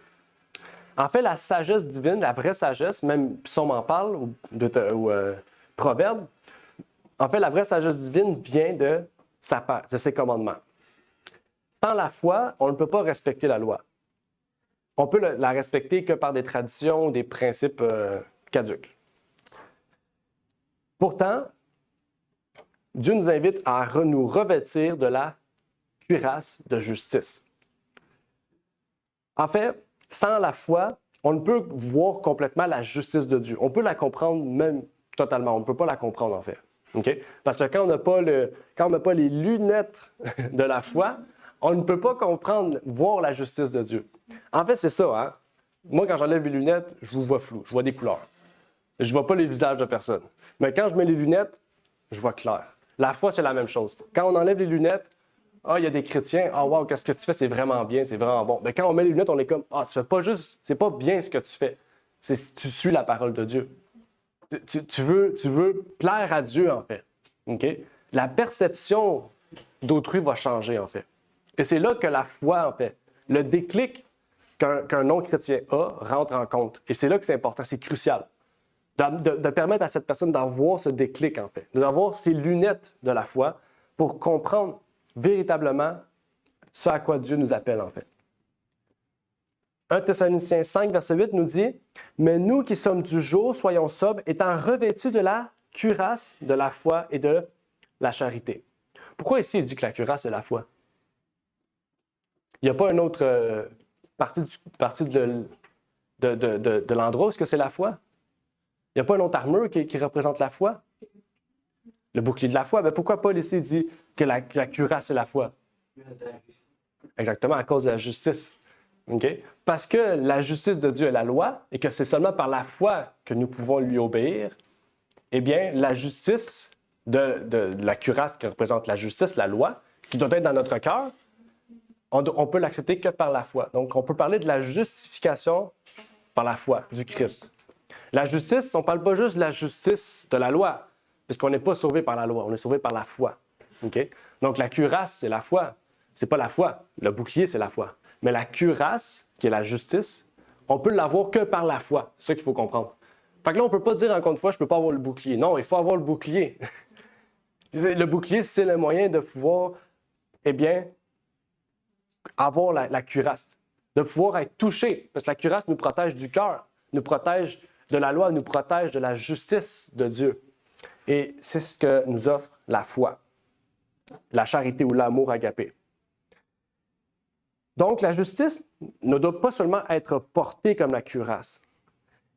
En fait, la sagesse divine, la vraie sagesse, même Psaume en parle, ou Proverbe, en fait, la vraie sagesse divine vient de ses commandements. Sans la foi, on ne peut pas respecter la loi. On peut la respecter que par des traditions, des principes caducs. Pourtant, Dieu nous invite à nous revêtir de la cuirasse de justice. En fait, sans la foi, on ne peut voir complètement la justice de Dieu. On peut la comprendre même totalement. On ne peut pas la comprendre, en fait. Okay? Parce que quand on n'a pas les lunettes de la foi, on ne peut pas voir la justice de Dieu. En fait, c'est ça. Hein? Moi, quand j'enlève mes lunettes, je vous vois flou. Je vois des couleurs. Je ne vois pas les visages de personne. Mais quand je mets les lunettes, je vois clair. La foi, c'est la même chose. Quand on enlève les lunettes, Ah, il y a des chrétiens. Ah, wow, qu'est-ce que tu fais? C'est vraiment bien, c'est vraiment bon. Mais quand on met les lunettes, on est comme, ah, tu fais pas juste, c'est pas bien ce que tu fais. Tu suis la parole de Dieu. Tu veux plaire à Dieu, en fait. OK? La perception d'autrui va changer, en fait. Et c'est là que la foi, en fait, le déclic qu'un non-chrétien a, rentre en compte. Et c'est là que c'est important, c'est crucial. De permettre à cette personne d'avoir ce déclic, en fait, d'avoir ces lunettes de la foi pour comprendre véritablement ce à quoi Dieu nous appelle, en fait. 1 Thessaloniciens 5, verset 8 nous dit « Mais nous qui sommes du jour, soyons sobres, étant revêtus de la cuirasse de la foi et de la charité. » Pourquoi ici il dit que la cuirasse est la foi? Il n'y a pas une autre partie de l'endroit où c'est la foi? Il n'y a pas une autre armure qui représente la foi? Le bouclier de la foi. Mais pourquoi Paul ici dit que la cuirasse est la foi? Exactement, à cause de la justice. Okay? Parce que la justice de Dieu est la loi et que c'est seulement par la foi que nous pouvons lui obéir, eh bien, la justice de la cuirasse qui représente la justice, la loi, qui doit être dans notre cœur, on peut l'accepter que par la foi. Donc, on peut parler de la justification par la foi du Christ. La justice, on ne parle pas juste de la justice de la loi, puisqu'on n'est pas sauvé par la loi, on est sauvé par la foi. Okay? Donc, la cuirasse, c'est la foi. C'est pas la foi. Le bouclier, c'est la foi. Mais la cuirasse, qui est la justice, on peut l'avoir que par la foi. C'est ça qu'il faut comprendre. Fait que là, on ne peut pas dire encore une fois, je ne peux pas avoir le bouclier. Non, il faut avoir le bouclier. Le bouclier, c'est le moyen de pouvoir, eh bien, avoir la cuirasse. De pouvoir être touché. Parce que la cuirasse nous protège du cœur, nous protège de la loi, nous protège de la justice de Dieu. Et c'est ce que nous offre la foi, la charité ou l'amour agapé. Donc, la justice ne doit pas seulement être portée comme la cuirasse,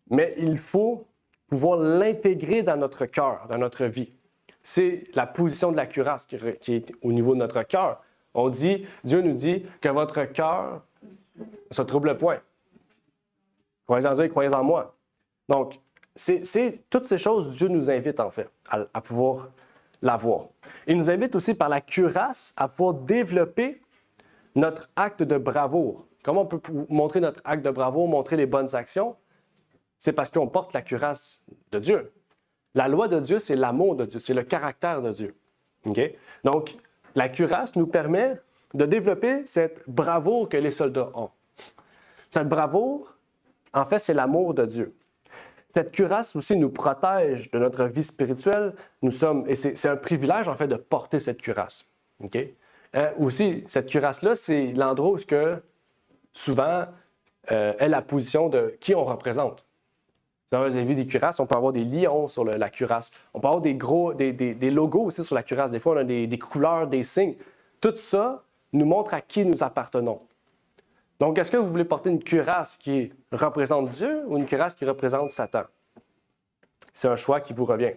mais il faut pouvoir l'intégrer dans notre cœur, dans notre vie. C'est la position de la cuirasse qui est au niveau de notre cœur. Dieu nous dit que votre cœur ne se trouble point. Croyez en Dieu et croyez en moi. Donc, c'est toutes ces choses, Dieu nous invite en fait à pouvoir l'avoir. Il nous invite aussi par la cuirasse à pouvoir développer notre acte de bravoure. Comment on peut montrer notre acte de bravoure, montrer les bonnes actions? C'est parce qu'on porte la cuirasse de Dieu. La loi de Dieu, c'est l'amour de Dieu, c'est le caractère de Dieu. Okay? Donc, la cuirasse nous permet de développer cette bravoure que les soldats ont. Cette bravoure, en fait, c'est l'amour de Dieu. Cette cuirasse aussi nous protège de notre vie spirituelle. Et c'est un privilège, en fait, de porter cette cuirasse. Okay? Aussi, cette cuirasse-là, c'est l'endroit où souvent est la position de qui on représente. Vous avez vu des cuirasses, on peut avoir des lions sur la cuirasse. On peut avoir des logos aussi sur la cuirasse. Des fois, on a des couleurs, des signes. Tout ça nous montre à qui nous appartenons. Donc, est-ce que vous voulez porter une cuirasse qui représente Dieu ou une cuirasse qui représente Satan? C'est un choix qui vous revient.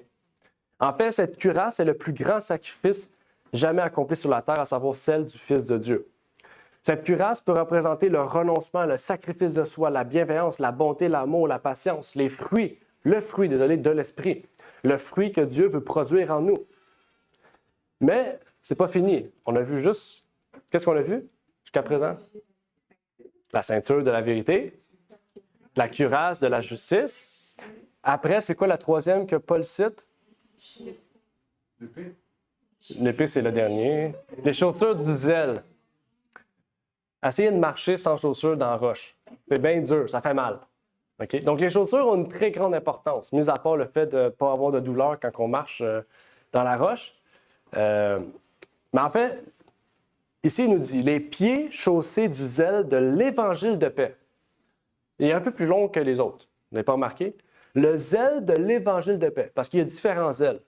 En fait, cette cuirasse est le plus grand sacrifice jamais accompli sur la terre, à savoir celle du Fils de Dieu. Cette cuirasse peut représenter le renoncement, le sacrifice de soi, la bienveillance, la bonté, l'amour, la patience, le fruit de l'esprit, le fruit que Dieu veut produire en nous. Mais c'est pas fini. On a vu juste, qu'est-ce qu'on a vu jusqu'à présent? La ceinture de la vérité, la cuirasse de la justice. Après, c'est quoi la troisième que Paul cite? L'épée. L'épée, c'est le dernier. Les chaussures du zèle. Essayez de marcher sans chaussures dans la roche. C'est bien dur, ça fait mal. Okay? Donc, les chaussures ont une très grande importance, mis à part le fait de ne pas avoir de douleur quand on marche dans la roche. Mais en fait, ici, il nous dit « Les pieds chaussés du zèle de l'évangile de paix ». Il est un peu plus long que les autres. Vous n'avez pas remarqué? Le zèle de l'évangile de paix, parce qu'il y a différents zèles.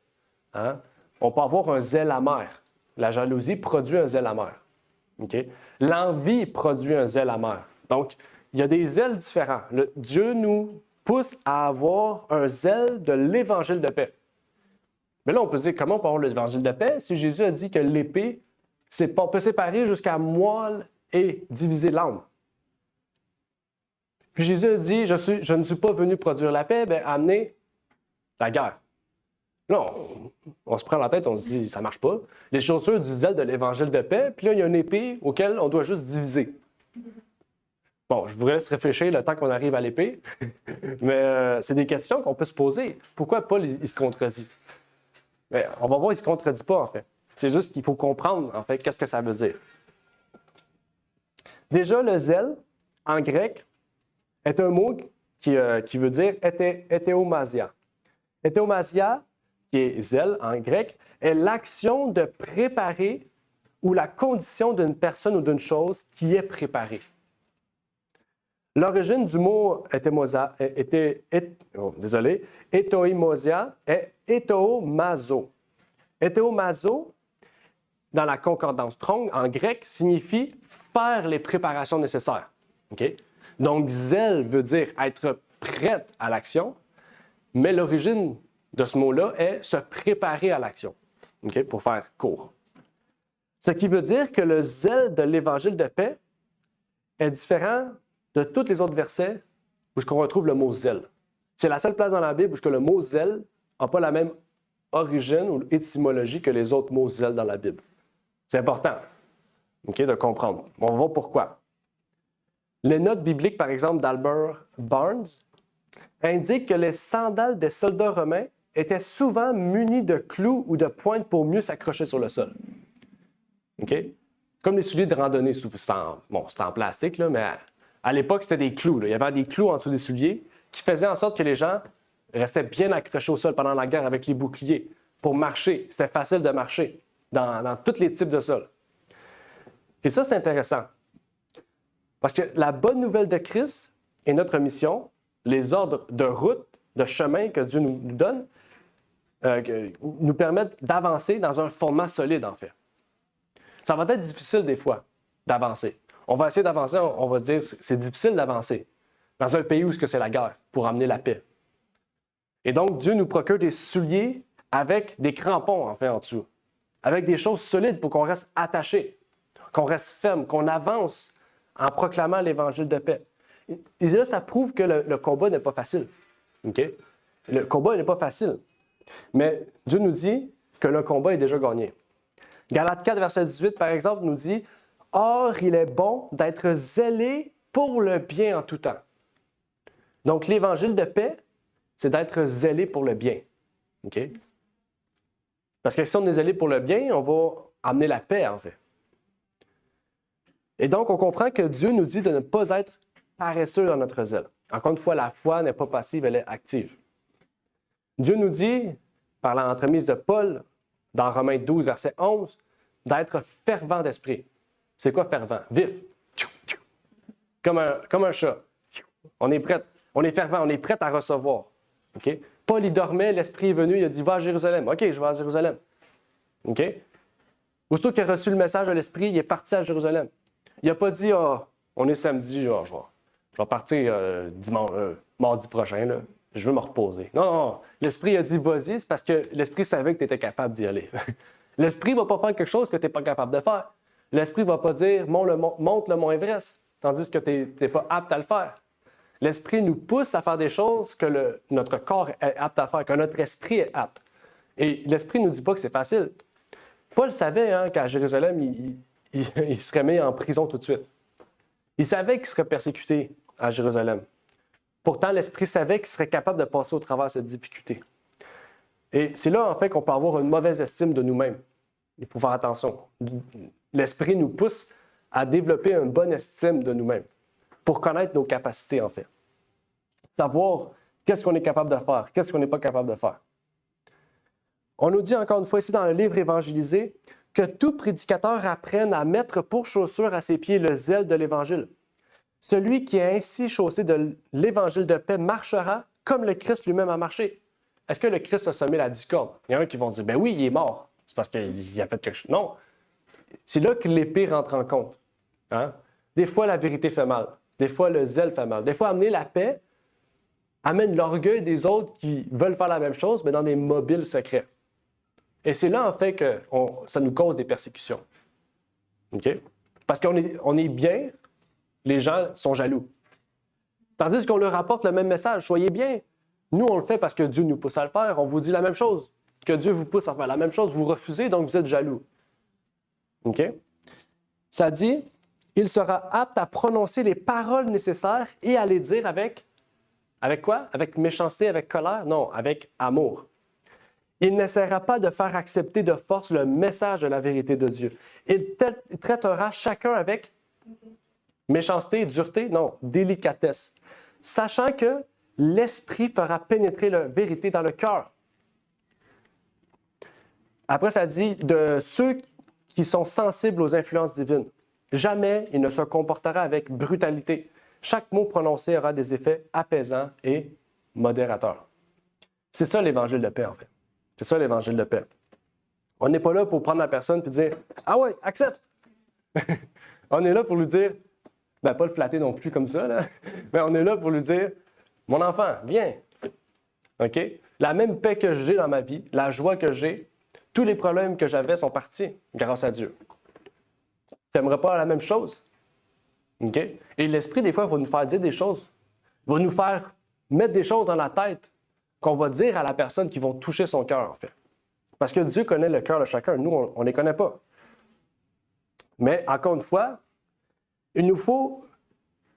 Hein? On peut avoir un zèle amer. La jalousie produit un zèle amer. Okay? L'envie produit un zèle amer. Donc, il y a des zèles différents. Dieu nous pousse à avoir un zèle de l'évangile de paix. Mais là, on peut se dire, comment on peut avoir l'évangile de paix si Jésus a dit que l'épée, on peut séparer jusqu'à moelle et diviser l'âme. Puis Jésus a dit, je ne suis pas venu produire la paix, mais amener la guerre. Là, on se prend la tête, on se dit, ça marche pas. Les chaussures du zèle de l'évangile de paix, puis là, il y a une épée auquel on doit juste diviser. Bon, je vous laisse réfléchir le temps qu'on arrive à l'épée, mais c'est des questions qu'on peut se poser. Pourquoi Paul, il se contredit? Mais on va voir, il ne se contredit pas, en fait. C'est juste qu'il faut comprendre, en fait, qu'est-ce que ça veut dire. Déjà, le zèle, en grec, est un mot qui veut dire hétéomasia. Hétéomasia, qui est zèle en grec, est l'action de préparer ou la condition d'une personne ou d'une chose qui est préparée. L'origine du mot hétéoimosia est hétéomazo. Hétéomazo, dans la concordance Strong, en grec, signifie faire les préparations nécessaires. Okay? Donc, zèle veut dire être prête à l'action, mais l'origine de ce mot-là est se préparer à l'action, okay? Pour faire court. Ce qui veut dire que le zèle de l'Évangile de paix est différent de tous les autres versets où on retrouve le mot zèle. C'est la seule place dans la Bible où le mot zèle n'a pas la même origine ou étymologie que les autres mots zèle dans la Bible. C'est important, okay, de comprendre. On va voir pourquoi. Les notes bibliques, par exemple, d'Albert Barnes, indiquent que les sandales des soldats romains étaient souvent munies de clous ou de pointes pour mieux s'accrocher sur le sol. Okay? Comme les souliers de randonnée, c'est en plastique, là, mais à l'époque, c'était des clous. Là. Il y avait des clous en dessous des souliers qui faisaient en sorte que les gens restaient bien accrochés au sol pendant la guerre avec les boucliers. Pour marcher, c'était facile de marcher dans tous les types de sols. Et ça, c'est intéressant. Parce que la bonne nouvelle de Christ et notre mission, les ordres de route, de chemin que Dieu nous donne, nous permettent d'avancer dans un fondement solide, en fait. Ça va être difficile des fois d'avancer. On va essayer d'avancer, on va se dire que c'est difficile d'avancer dans un pays où c'est la guerre pour amener la paix. Et donc, Dieu nous procure des souliers avec des crampons, en fait, en dessous. Avec des choses solides pour qu'on reste attaché, qu'on reste ferme, qu'on avance en proclamant l'Évangile de paix. Et là, ça prouve que le combat n'est pas facile. Okay? Le combat n'est pas facile. Mais Dieu nous dit que le combat est déjà gagné. Galates 4, verset 18, par exemple, nous dit « Or, il est bon d'être zélé pour le bien en tout temps. » Donc, l'Évangile de paix, c'est d'être zélé pour le bien. Okay? Parce que si on est zélé pour le bien, on va amener la paix, en fait. Et donc, on comprend que Dieu nous dit de ne pas être paresseux dans notre zèle. Encore une fois, la foi n'est pas passive, elle est active. Dieu nous dit, par l'entremise de Paul, dans Romains 12, verset 11, d'être fervent d'esprit. C'est quoi fervent? Vif. Comme un chat. On est prêt. On est fervent, on est prêt à recevoir. Okay? Paul, il dormait, l'Esprit est venu, il a dit « Va à Jérusalem. » OK, je vais à Jérusalem. OK? Aussitôt qu'il a reçu le message de l'Esprit, il est parti à Jérusalem. Il n'a pas dit « Ah, on est samedi, je vais partir mardi prochain, là. Je veux me reposer. » Non. L'Esprit a dit « Vas-y », c'est parce que l'Esprit savait que tu étais capable d'y aller. L'Esprit ne va pas faire quelque chose que tu n'es pas capable de faire. L'Esprit ne va pas dire « Monte le mont Everest », tandis que tu n'es pas apte à le faire. L'Esprit nous pousse à faire des choses que notre corps est apte à faire, que notre esprit est apte. Et l'Esprit ne nous dit pas que c'est facile. Paul savait qu'à Jérusalem, il serait mis en prison tout de suite. Il savait qu'il serait persécuté à Jérusalem. Pourtant, l'Esprit savait qu'il serait capable de passer au travers de cette difficulté. Et c'est là, en fait, qu'on peut avoir une mauvaise estime de nous-mêmes. Il faut faire attention. L'Esprit nous pousse à développer une bonne estime de nous-mêmes pour connaître nos capacités, en fait. Savoir qu'est-ce qu'on est capable de faire, qu'est-ce qu'on n'est pas capable de faire. On nous dit encore une fois ici dans le livre évangélisé que tout prédicateur apprenne à mettre pour chaussure à ses pieds le zèle de l'Évangile. Celui qui est ainsi chaussé de l'Évangile de paix marchera comme le Christ lui-même a marché. Est-ce que le Christ a semé la discorde? Il y en a qui vont dire « Ben oui, il est mort. C'est parce qu'il a fait quelque chose. » Non. C'est là que l'épée rentre en compte. Hein? Des fois, la vérité fait mal. Des fois, le zèle fait mal. Des fois, amener la paix amène l'orgueil des autres qui veulent faire la même chose, mais dans des mobiles secrets. Et c'est là, en fait, que ça nous cause des persécutions. OK? Parce qu'on est bien, les gens sont jaloux. Tandis qu'on leur apporte le même message. Soyez bien. Nous, on le fait parce que Dieu nous pousse à le faire. On vous dit la même chose. que Dieu vous pousse à faire la même chose, vous refusez, donc vous êtes jaloux. OK? Ça dit, il sera apte à prononcer les paroles nécessaires et à les dire avec quoi? Avec méchanceté, avec colère? Non, avec amour. Il n'essaiera pas de faire accepter de force le message de la vérité de Dieu. Il traitera chacun avec méchanceté, dureté? Non, délicatesse. Sachant que l'Esprit fera pénétrer la vérité dans le cœur. Après, ça dit de ceux qui sont sensibles aux influences divines. Jamais il ne se comportera avec brutalité. Chaque mot prononcé aura des effets apaisants et modérateurs. C'est ça l'Évangile de paix, en fait. C'est ça l'Évangile de paix. On n'est pas là pour prendre la personne et dire « Ah ouais, accepte! » On est là pour lui dire, pas le flatter non plus comme ça, là, mais on est là pour lui dire « Mon enfant, viens! » OK? La même paix que j'ai dans ma vie, la joie que j'ai, tous les problèmes que j'avais sont partis grâce à Dieu. Tu n'aimerais pas la même chose? OK? Et l'Esprit, des fois, va nous faire dire des choses. Il va nous faire mettre des choses dans la tête qu'on va dire à la personne qui vont toucher son cœur, en fait. Parce que Dieu connaît le cœur de chacun. Nous, on ne les connaît pas. Mais, encore une fois, il nous faut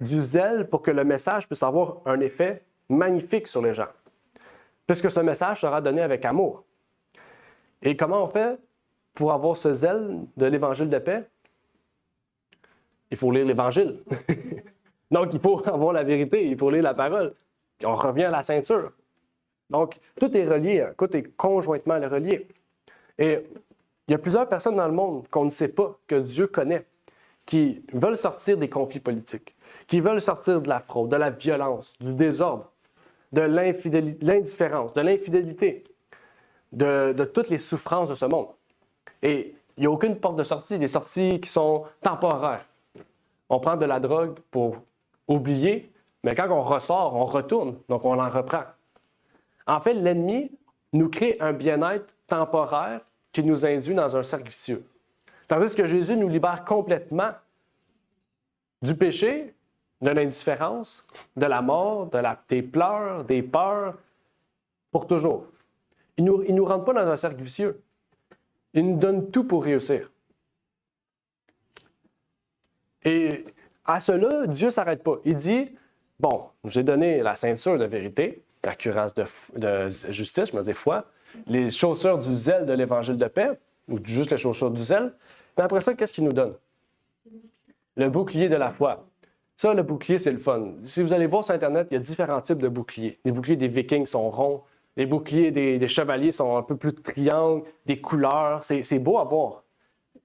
du zèle pour que le message puisse avoir un effet magnifique sur les gens. Puisque ce message sera donné avec amour. Et comment on fait pour avoir ce zèle de l'Évangile de paix? Il faut lire l'Évangile. Donc, il faut avoir la vérité, il faut lire la parole. Puis on revient à la ceinture. Donc, tout est relié, tout est conjointement relié. Et il y a plusieurs personnes dans le monde qu'on ne sait pas, que Dieu connaît, qui veulent sortir des conflits politiques, qui veulent sortir de la fraude, de la violence, du désordre, de l'indifférence, de l'infidélité, de toutes les souffrances de ce monde. Et il n'y a aucune porte de sortie, des sorties qui sont temporaires. On prend de la drogue pour oublier, mais quand on ressort, on retourne, donc on en reprend. En fait, l'ennemi nous crée un bien-être temporaire qui nous induit dans un cercle vicieux. Tandis que Jésus nous libère complètement du péché, de l'indifférence, de la mort, des pleurs, des peurs, pour toujours. Il ne nous rentre pas dans un cercle vicieux. Il nous donne tout pour réussir. Et à cela, Dieu ne s'arrête pas. Il dit, bon, j'ai donné la ceinture de vérité, la cuirasse de justice, je me dis foi, les chaussures du zèle de l'Évangile de paix, ou juste les chaussures du zèle. Mais après ça, qu'est-ce qu'il nous donne? Le bouclier de la foi. Ça, le bouclier, c'est le fun. Si vous allez voir sur Internet, il y a différents types de boucliers. Les boucliers des Vikings sont ronds. Les boucliers des chevaliers sont un peu plus triangles, des couleurs. C'est beau à voir.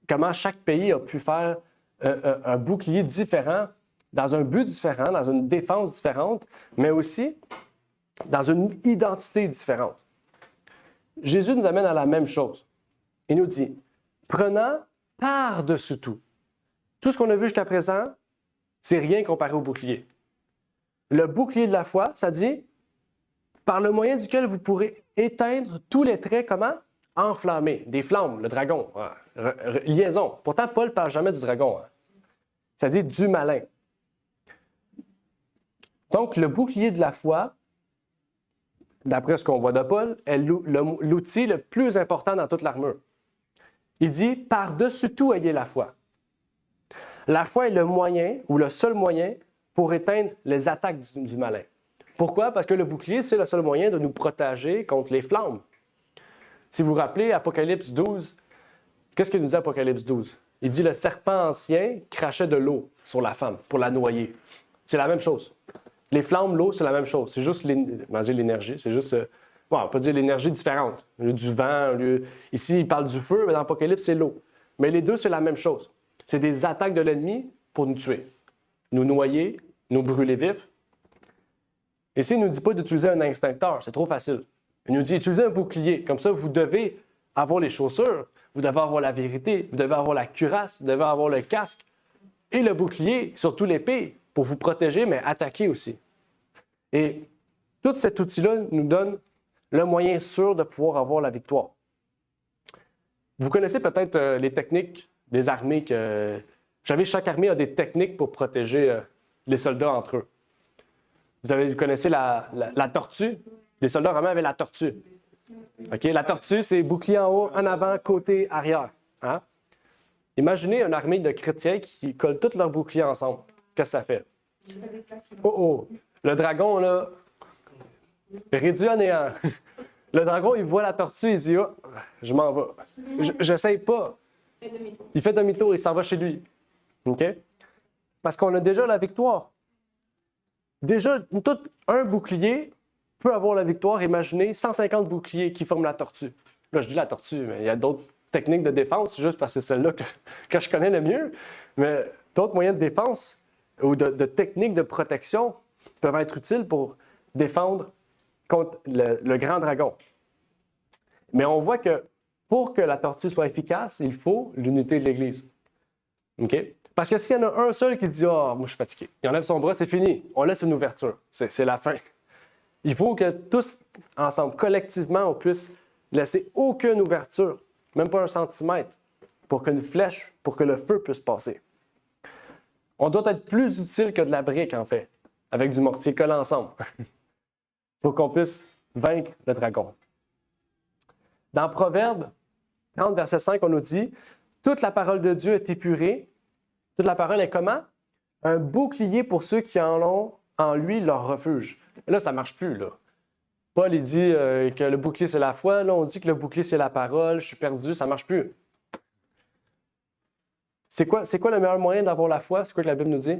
Comment chaque pays a pu faire un bouclier différent, dans un but différent, dans une défense différente, mais aussi dans une identité différente. Jésus nous amène à la même chose. Il nous dit, prenant par-dessus tout. Tout ce qu'on a vu jusqu'à présent, c'est rien comparé au bouclier. Le bouclier de la foi, ça dit, par le moyen duquel vous pourrez éteindre tous les traits, comment? Enflammés, des flammes, le dragon, liaison. Pourtant, Paul ne parle jamais du dragon. Ça dit du malin. Donc, le bouclier de la foi, d'après ce qu'on voit de Paul, est l'outil le plus important dans toute l'armure. Il dit, par-dessus tout, ayez la foi. La foi est le moyen, ou le seul moyen, pour éteindre les attaques du malin. Pourquoi? Parce que le bouclier, c'est le seul moyen de nous protéger contre les flammes. Si vous vous rappelez, Apocalypse 12, qu'est-ce qu'il nous dit Apocalypse 12? Il dit, le serpent ancien crachait de l'eau sur la femme pour la noyer. C'est la même chose. Les flammes, l'eau, c'est la même chose. C'est juste l'énergie. C'est juste, on peut dire l'énergie différente. Au lieu du vent, ici, il parle du feu, mais dans l'Apocalypse, c'est l'eau. Mais les deux, c'est la même chose. C'est des attaques de l'ennemi pour nous tuer. Nous noyer, nous brûler vifs. Ici, il ne nous dit pas d'utiliser un extincteur, c'est trop facile. Il nous dit utilisez un bouclier. Comme ça, vous devez avoir les chaussures, vous devez avoir la vérité, vous devez avoir la cuirasse, vous devez avoir le casque et le bouclier, surtout l'épée, pour vous protéger, mais attaquer aussi. Et tout cet outil-là nous donne le moyen sûr de pouvoir avoir la victoire. Vous connaissez peut-être les techniques des armées que... Vous savez, chaque armée a des techniques pour protéger les soldats entre eux. Vous connaissez la tortue? Les soldats romains avaient la tortue. OK? La tortue, c'est bouclier en haut, en avant, côté, arrière. Hein? Imaginez une armée de chrétiens qui collent tous leurs boucliers ensemble. Qu'est-ce que ça fait? Oh oh! Le dragon, là, réduit à néant. Le dragon, il voit la tortue, il dit, oh, je m'en vais. J'essaye pas. Il fait demi-tour, il s'en va chez lui. OK? Parce qu'on a déjà la victoire. Déjà, tout un bouclier peut avoir la victoire. Imaginez 150 boucliers qui forment la tortue. Là, je dis la tortue, mais il y a d'autres techniques de défense, juste parce que c'est celle-là que je connais le mieux. Mais d'autres moyens de défense ou de techniques de protection peuvent être utiles pour défendre contre le grand dragon. Mais on voit que pour que la tortue soit efficace, il faut l'unité de l'Église. OK? Parce que s'il y en a un seul qui dit « Ah, moi je suis fatigué », il enlève son bras, c'est fini. On laisse une ouverture. C'est la fin. Il faut que tous, ensemble, collectivement, on puisse laisser aucune ouverture, même pas un centimètre, pour qu'une flèche, pour que le feu puisse passer. On doit être plus utile que de la brique, en fait, avec du mortier collé ensemble, pour qu'on puisse vaincre le dragon. Dans Proverbe 30, verset 5, on nous dit « Toute la parole de Dieu est épurée. » Toute la parole est comment? Un bouclier pour ceux qui en ont en lui leur refuge. Et là, ça ne marche plus, là. Paul, il dit que le bouclier, c'est la foi. Là, on dit que le bouclier, c'est la parole. Je suis perdu, ça ne marche plus. C'est quoi le meilleur moyen d'avoir la foi? C'est quoi que la Bible nous dit?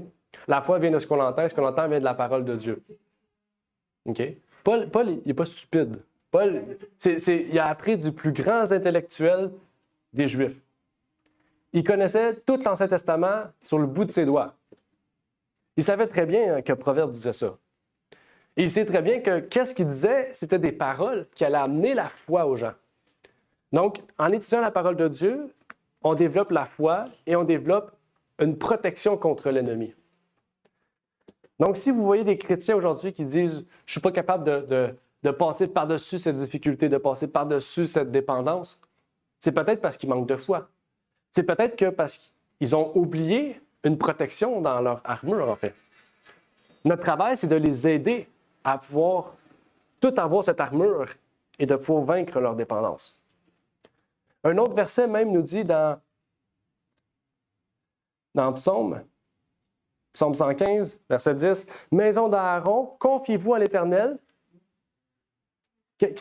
La foi vient de ce qu'on entend. Ce qu'on entend vient de la parole de Dieu. OK? Paul il n'est pas stupide. Paul, il a appris du plus grand intellectuel des Juifs. Il connaissait tout l'Ancien Testament sur le bout de ses doigts. Il savait très bien que Proverbe disait ça. Et il sait très bien que qu'est-ce qu'il disait, c'était des paroles qui allaient amener la foi aux gens. Donc, en étudiant la parole de Dieu, on développe la foi et on développe une protection contre l'ennemi. Donc, si vous voyez des chrétiens aujourd'hui qui disent « Je ne suis pas capable de passer par-dessus cette difficulté, de passer par-dessus cette dépendance », c'est peut-être parce qu'ils manquent de foi. C'est peut-être que parce qu'ils ont oublié une protection dans leur armure, en fait. Notre travail, c'est de les aider à pouvoir tout avoir cette armure et de pouvoir vaincre leur dépendance. Un autre verset même nous dit dans Psaume 115, verset 10, « Maison d'Aaron, confiez-vous à l'Éternel. »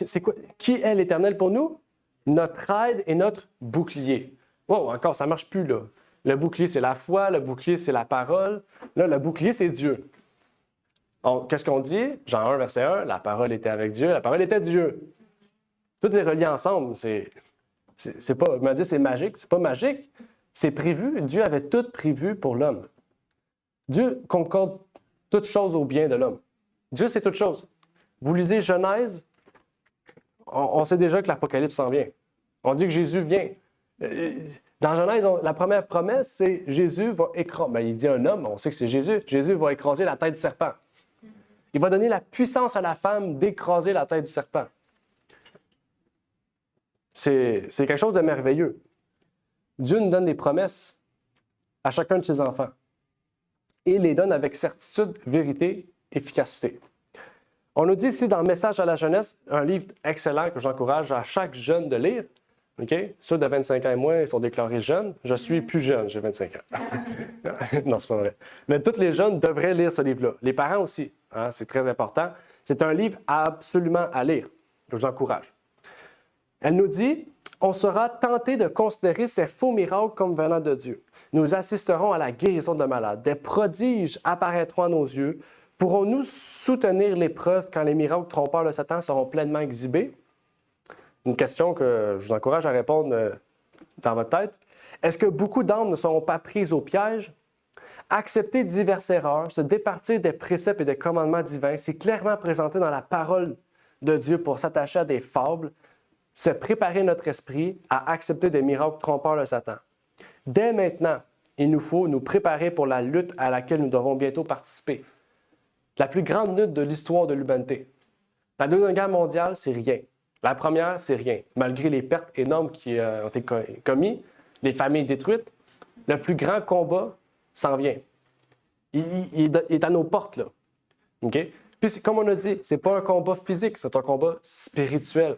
C'est quoi? Qui est l'Éternel pour nous? Notre aide et notre bouclier. Wow, encore, ça ne marche plus, là. Le bouclier, c'est la foi. Le bouclier, c'est la parole. Là, le bouclier, c'est Dieu. Qu'est-ce qu'on dit? Jean 1, verset 1, la parole était avec Dieu, la parole était Dieu. Tout est relié ensemble. C'est pas, il m'a dit c'est magique. C'est pas magique. C'est prévu. Dieu avait tout prévu pour l'homme. Dieu concorde toutes choses au bien de l'homme. Dieu, c'est toute chose. Vous lisez Genèse, on sait déjà que l'Apocalypse s'en vient. On dit que Jésus vient. Dans Genèse, la première promesse, c'est Jésus va écraser. Ben, il dit un homme, on sait que c'est Jésus. Jésus va écraser la tête du serpent. Il va donner la puissance à la femme d'écraser la tête du serpent. C'est quelque chose de merveilleux. Dieu nous donne des promesses à chacun de ses enfants. Et il les donne avec certitude, vérité, efficacité. On nous dit ici dans le Message à la jeunesse, un livre excellent que j'encourage à chaque jeune de lire. Okay? Ceux de 25 ans et moins sont déclarés jeunes. Je suis plus jeune, j'ai 25 ans. Non, c'est pas vrai. Mais tous les jeunes devraient lire ce livre-là. Les parents aussi, hein, c'est très important. C'est un livre absolument à lire. Je vous encourage. Elle nous dit, on sera tenté de considérer ces faux miracles comme venant de Dieu. Nous assisterons à la guérison de malades. Des prodiges apparaîtront à nos yeux. Pourrons-nous soutenir l'épreuve quand les miracles trompeurs de Satan seront pleinement exhibés? Une question que je vous encourage à répondre dans votre tête. Est-ce que beaucoup d'âmes ne seront pas prises au piège? Accepter diverses erreurs, se départir des préceptes et des commandements divins, c'est clairement présenté dans la parole de Dieu pour s'attacher à des fables, se préparer notre esprit à accepter des miracles trompeurs de Satan. Dès maintenant, il nous faut nous préparer pour la lutte à laquelle nous devons bientôt participer. La plus grande lutte de l'histoire de l'humanité. La Deuxième Guerre mondiale, c'est rien. La première, c'est rien. Malgré les pertes énormes qui ont été commises, les familles détruites, le plus grand combat s'en vient. Il est à nos portes, là. OK? Puis, comme on a dit, ce n'est pas un combat physique, c'est un combat spirituel.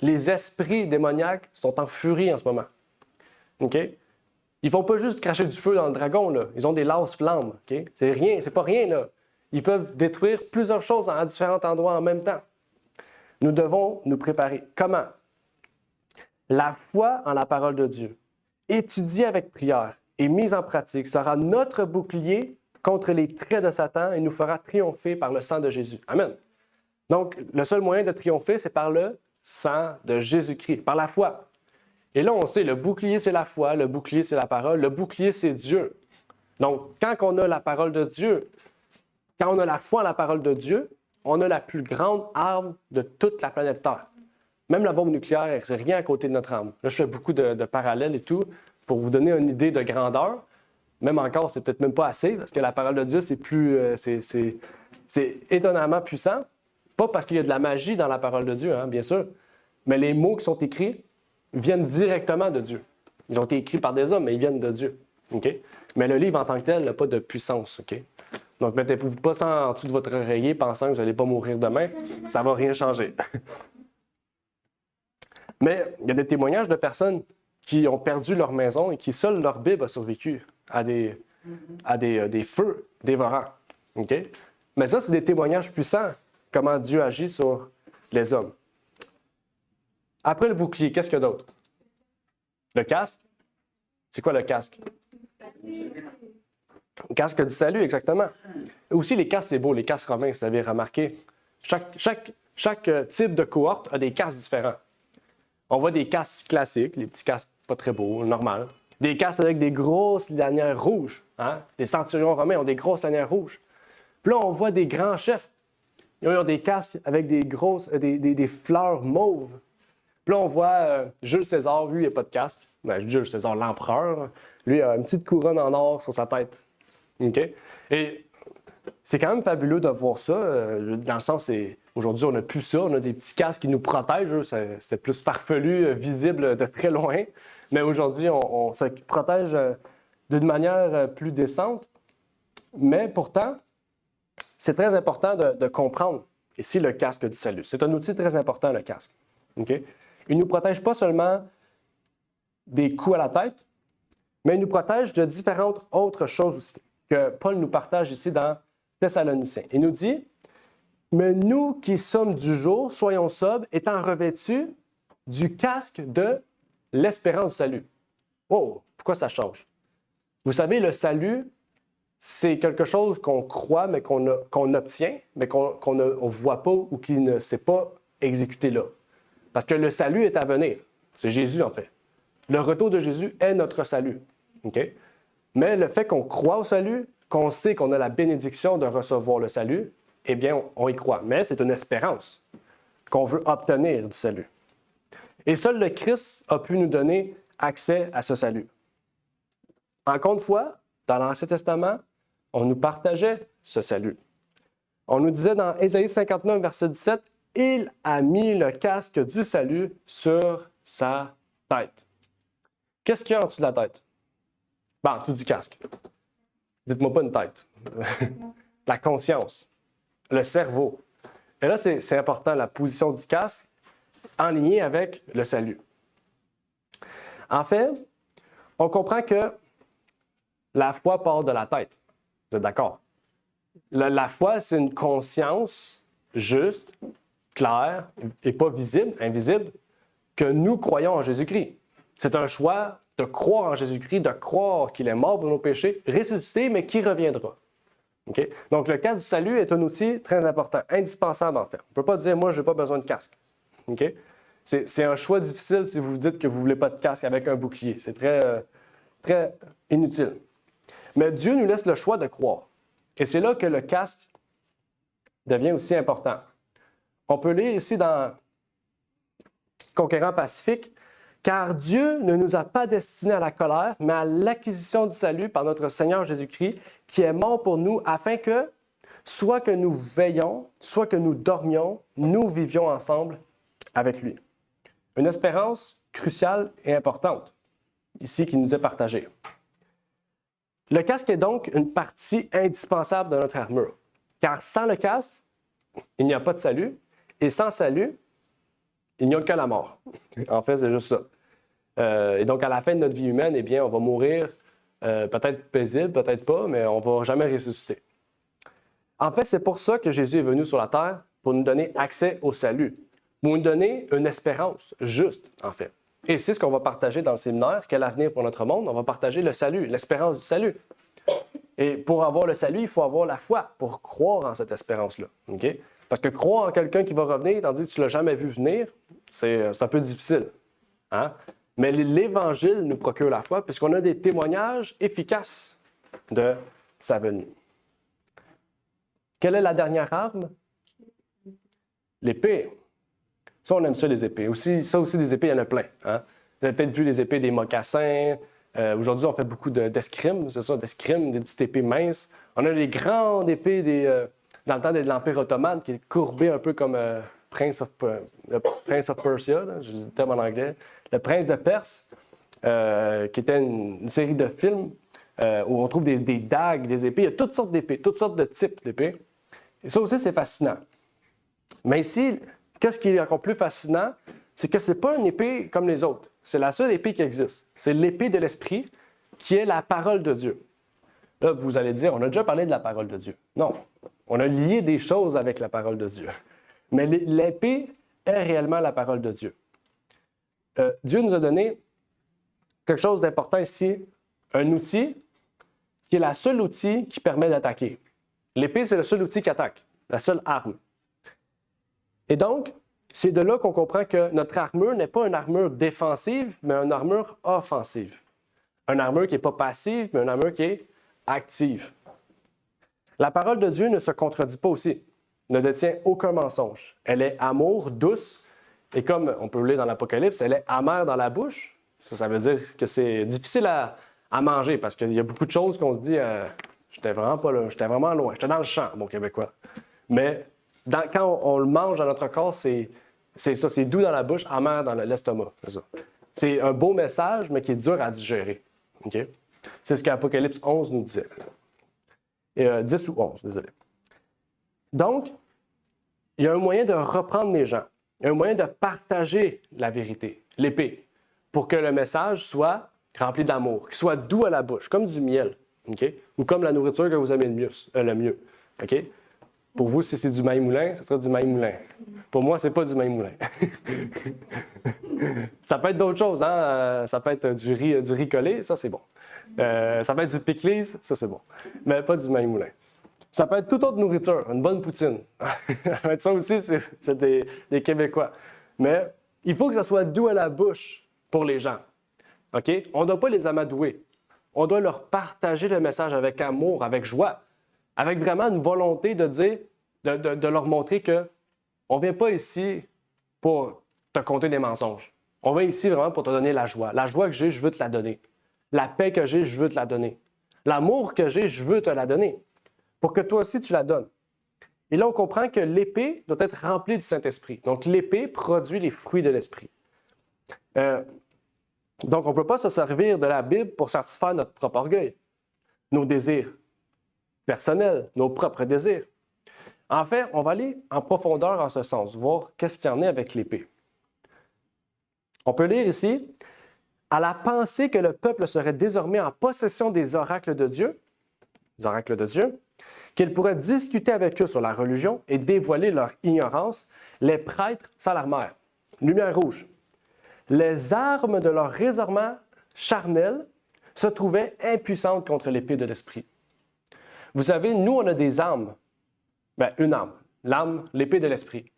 Les esprits démoniaques sont en furie en ce moment. OK? Ils ne font pas juste cracher du feu dans le dragon, là. Ils ont des lance-flammes. OK? C'est pas rien, là. Ils peuvent détruire plusieurs choses à différents endroits en même temps. Nous devons nous préparer. Comment? La foi en la parole de Dieu, étudiée avec prière et mise en pratique, sera notre bouclier contre les traits de Satan et nous fera triompher par le sang de Jésus. Amen. Donc, le seul moyen de triompher, c'est par le sang de Jésus-Christ, par la foi. Et là, on sait, le bouclier, c'est la foi, le bouclier, c'est la parole, le bouclier, c'est Dieu. Donc, quand on a la parole de Dieu, quand on a la foi en la parole de Dieu, on a la plus grande arme de toute la planète Terre. Même la bombe nucléaire, c'est rien à côté de notre arme. Là, je fais beaucoup de parallèles et tout pour vous donner une idée de grandeur. Même encore, c'est peut-être même pas assez parce que la parole de Dieu, c'est étonnamment puissant. Pas parce qu'il y a de la magie dans la parole de Dieu, hein, bien sûr, mais les mots qui sont écrits viennent directement de Dieu. Ils ont été écrits par des hommes, mais ils viennent de Dieu. Okay? Mais le livre en tant que tel n'a pas de puissance. Okay? Donc, mettez-vous pas ça en dessous de votre oreiller pensant que vous n'allez pas mourir demain. Ça ne va rien changer. Mais il y a des témoignages de personnes qui ont perdu leur maison et qui seule leur Bible a survécu à des feux dévorants. Okay? Mais ça, c'est des témoignages puissants, comment Dieu agit sur les hommes. Après le bouclier, qu'est-ce qu'il y a d'autre? Le casque? C'est quoi le casque? Le casque du salut, exactement. Aussi, les casques, c'est beau, les casques romains, vous avez remarqué. Chaque type de cohorte a des casques différents. On voit des casques classiques, les petits casques pas très beaux, normal. Des casques avec des grosses lanières rouges. Hein? Les centurions romains ont des grosses lanières rouges. Puis là, on voit des grands chefs. Ils ont des casques avec des fleurs mauves. Puis là, on voit Jules César, lui, il n'a pas de casque. Ben, Jules César, l'empereur, lui, il a une petite couronne en or sur sa tête. Okay? Et c'est quand même fabuleux de voir ça, dans le sens, aujourd'hui, on n'a plus ça, on a des petits casques qui nous protègent, c'était plus farfelu, visible de très loin, mais aujourd'hui, on se protège d'une manière plus décente, mais pourtant, c'est très important de comprendre ici le casque du salut. C'est un outil très important, le casque. Okay? Il ne nous protège pas seulement des coups à la tête, mais il nous protège de différentes autres choses aussi, que Paul nous partage ici dans Thessaloniciens. Il nous dit, « Mais nous qui sommes du jour, soyons sobres, étant revêtus du casque de l'espérance du salut. » Oh, pourquoi ça change? Vous savez, le salut, c'est quelque chose qu'on croit, mais qu'on obtient, mais qu'on ne voit pas ou qui ne s'est pas exécuté là. Parce que le salut est à venir. C'est Jésus, en fait. Le retour de Jésus est notre salut. Okay? Mais le fait qu'on croit au salut, qu'on sait qu'on a la bénédiction de recevoir le salut, eh bien, on y croit. Mais c'est une espérance qu'on veut obtenir du salut. Et seul le Christ a pu nous donner accès à ce salut. Encore une fois, dans l'Ancien Testament, on nous partageait ce salut. On nous disait dans Ésaïe 59, verset 17, « Il a mis le casque du salut sur sa tête. » Qu'est-ce qu'il y a en dessous de la tête? Ben, en dessous du casque. Dites-moi pas une tête. La conscience, le cerveau. Et là, c'est important, la position du casque en ligne avec le salut. En fait, on comprend que la foi part de la tête. Vous êtes d'accord? La foi, c'est une conscience juste, claire et pas visible, invisible, que nous croyons en Jésus-Christ. C'est un choix de croire en Jésus-Christ, de croire qu'il est mort pour nos péchés, ressuscité, mais qui reviendra. Okay? Donc, le casque du salut est un outil très important, indispensable en fait. On ne peut pas dire, moi, je n'ai pas besoin de casque. Okay? C'est un choix difficile si vous dites que vous ne voulez pas de casque avec un bouclier. C'est très inutile. Mais Dieu nous laisse le choix de croire. Et c'est là que le casque devient aussi important. On peut lire ici dans Conquérant Pacifique, « Car Dieu ne nous a pas destinés à la colère, mais à l'acquisition du salut par notre Seigneur Jésus-Christ, qui est mort pour nous, afin que, soit que nous veillions, soit que nous dormions, nous vivions ensemble avec lui. » Une espérance cruciale et importante, ici, qui nous est partagée. Le casque est donc une partie indispensable de notre armure, car sans le casque, il n'y a pas de salut, et sans salut, Il n'y a que la mort. En fait, c'est juste ça. Et donc, à la fin de notre vie humaine, eh bien, on va mourir peut-être paisible, peut-être pas, mais on ne va jamais ressusciter. En fait, c'est pour ça que Jésus est venu sur la terre, pour nous donner accès au salut, pour nous donner une espérance juste, en fait. Et c'est ce qu'on va partager dans le séminaire, quel avenir pour notre monde. On va partager le salut, l'espérance du salut. Et pour avoir le salut, il faut avoir la foi pour croire en cette espérance-là. Okay? Parce que croire en quelqu'un qui va revenir, tandis que tu ne l'as jamais vu venir, c'est un peu difficile. Hein? Mais l'Évangile nous procure la foi puisqu'on a des témoignages efficaces de sa venue. Quelle est la dernière arme? L'épée. Ça, on aime ça, les épées. Ça aussi, des épées, il y en a plein. Hein? Vous avez peut-être vu les épées des mocassins. Aujourd'hui, on fait beaucoup d'escrime, c'est ça, d'escrime, des petites épées minces. On a les grandes épées dans le temps de l'Empire ottoman, qui est courbé un peu comme le Prince of Persia, là, je dis le terme en anglais, le Prince de Perse, qui était une série de films où on trouve des dagues, des épées. Il y a toutes sortes d'épées, toutes sortes de types d'épées. Et ça aussi, c'est fascinant. Mais ici, qu'est-ce qui est encore plus fascinant? C'est que ce n'est pas une épée comme les autres. C'est la seule épée qui existe. C'est l'épée de l'Esprit, qui est la parole de Dieu. Là, vous allez dire, on a déjà parlé de la parole de Dieu. Non, on a lié des choses avec la parole de Dieu. Mais l'épée est réellement la parole de Dieu. Dieu nous a donné quelque chose d'important ici, un outil qui est le seul outil qui permet d'attaquer. L'épée, c'est le seul outil qui attaque, la seule arme. Et donc, c'est de là qu'on comprend que notre armure n'est pas une armure défensive, mais une armure offensive. Une armure qui n'est pas passive, mais une armure qui est active. La parole de Dieu ne se contredit pas aussi, ne détient aucun mensonge. Elle est amour, douce, et comme on peut le lire dans l'Apocalypse, elle est amère dans la bouche. Ça veut dire que c'est difficile à manger, parce qu'il y a beaucoup de choses qu'on se dit j'étais vraiment pas là, j'étais vraiment loin, j'étais dans le champ, mon Québécois. Mais quand on le mange dans notre corps, c'est ça, c'est doux dans la bouche, amer dans l'estomac. C'est un beau message, mais qui est dur à digérer. Okay? C'est ce qu'Apocalypse 11 nous disait. 10 ou 11, désolé. Donc, il y a un moyen de reprendre les gens. Il y a un moyen de partager la vérité, l'épée, pour que le message soit rempli d'amour, qu'il soit doux à la bouche, comme du miel, okay? Ou comme la nourriture que vous aimez le mieux. Okay? Pour vous, si c'est du maïs moulin, ce sera du maïs moulin. Pour moi, c'est pas du maïs moulin. Ça peut être d'autres choses, hein? Ça peut être du riz collé, ça c'est bon. Ça peut être du pickles, ça c'est bon. Mais pas du maïs moulin. Ça peut être toute autre nourriture, une bonne poutine. Ça aussi, c'est des Québécois. Mais il faut que ça soit doux à la bouche pour les gens. OK? On ne doit pas les amadouer. On doit leur partager le message avec amour, avec joie, avec vraiment une volonté de dire, de leur montrer qu'on ne vient pas ici pour te conter des mensonges. On vient ici vraiment pour te donner la joie. La joie que j'ai, je veux te la donner. La paix que j'ai, je veux te la donner. L'amour que j'ai, je veux te la donner. Pour que toi aussi, tu la donnes. Et là, on comprend que l'épée doit être remplie du Saint-Esprit. Donc, l'épée produit les fruits de l'Esprit. Donc, on ne peut pas se servir de la Bible pour satisfaire notre propre orgueil, nos désirs personnels, nos propres désirs. En fait, on va aller en profondeur en ce sens, voir qu'est-ce qu'il y en a avec l'épée. On peut lire ici, « À la pensée que le peuple serait désormais en possession des oracles de Dieu, qu'il pourrait discuter avec eux sur la religion et dévoiler leur ignorance, les prêtres s'alarmèrent. Lumière rouge. Les armes de leur raisonnement charnel se trouvaient impuissantes contre l'épée de l'Esprit. » Vous savez, nous, on a des armes. Bien, une arme. L'arme, l'épée de l'Esprit.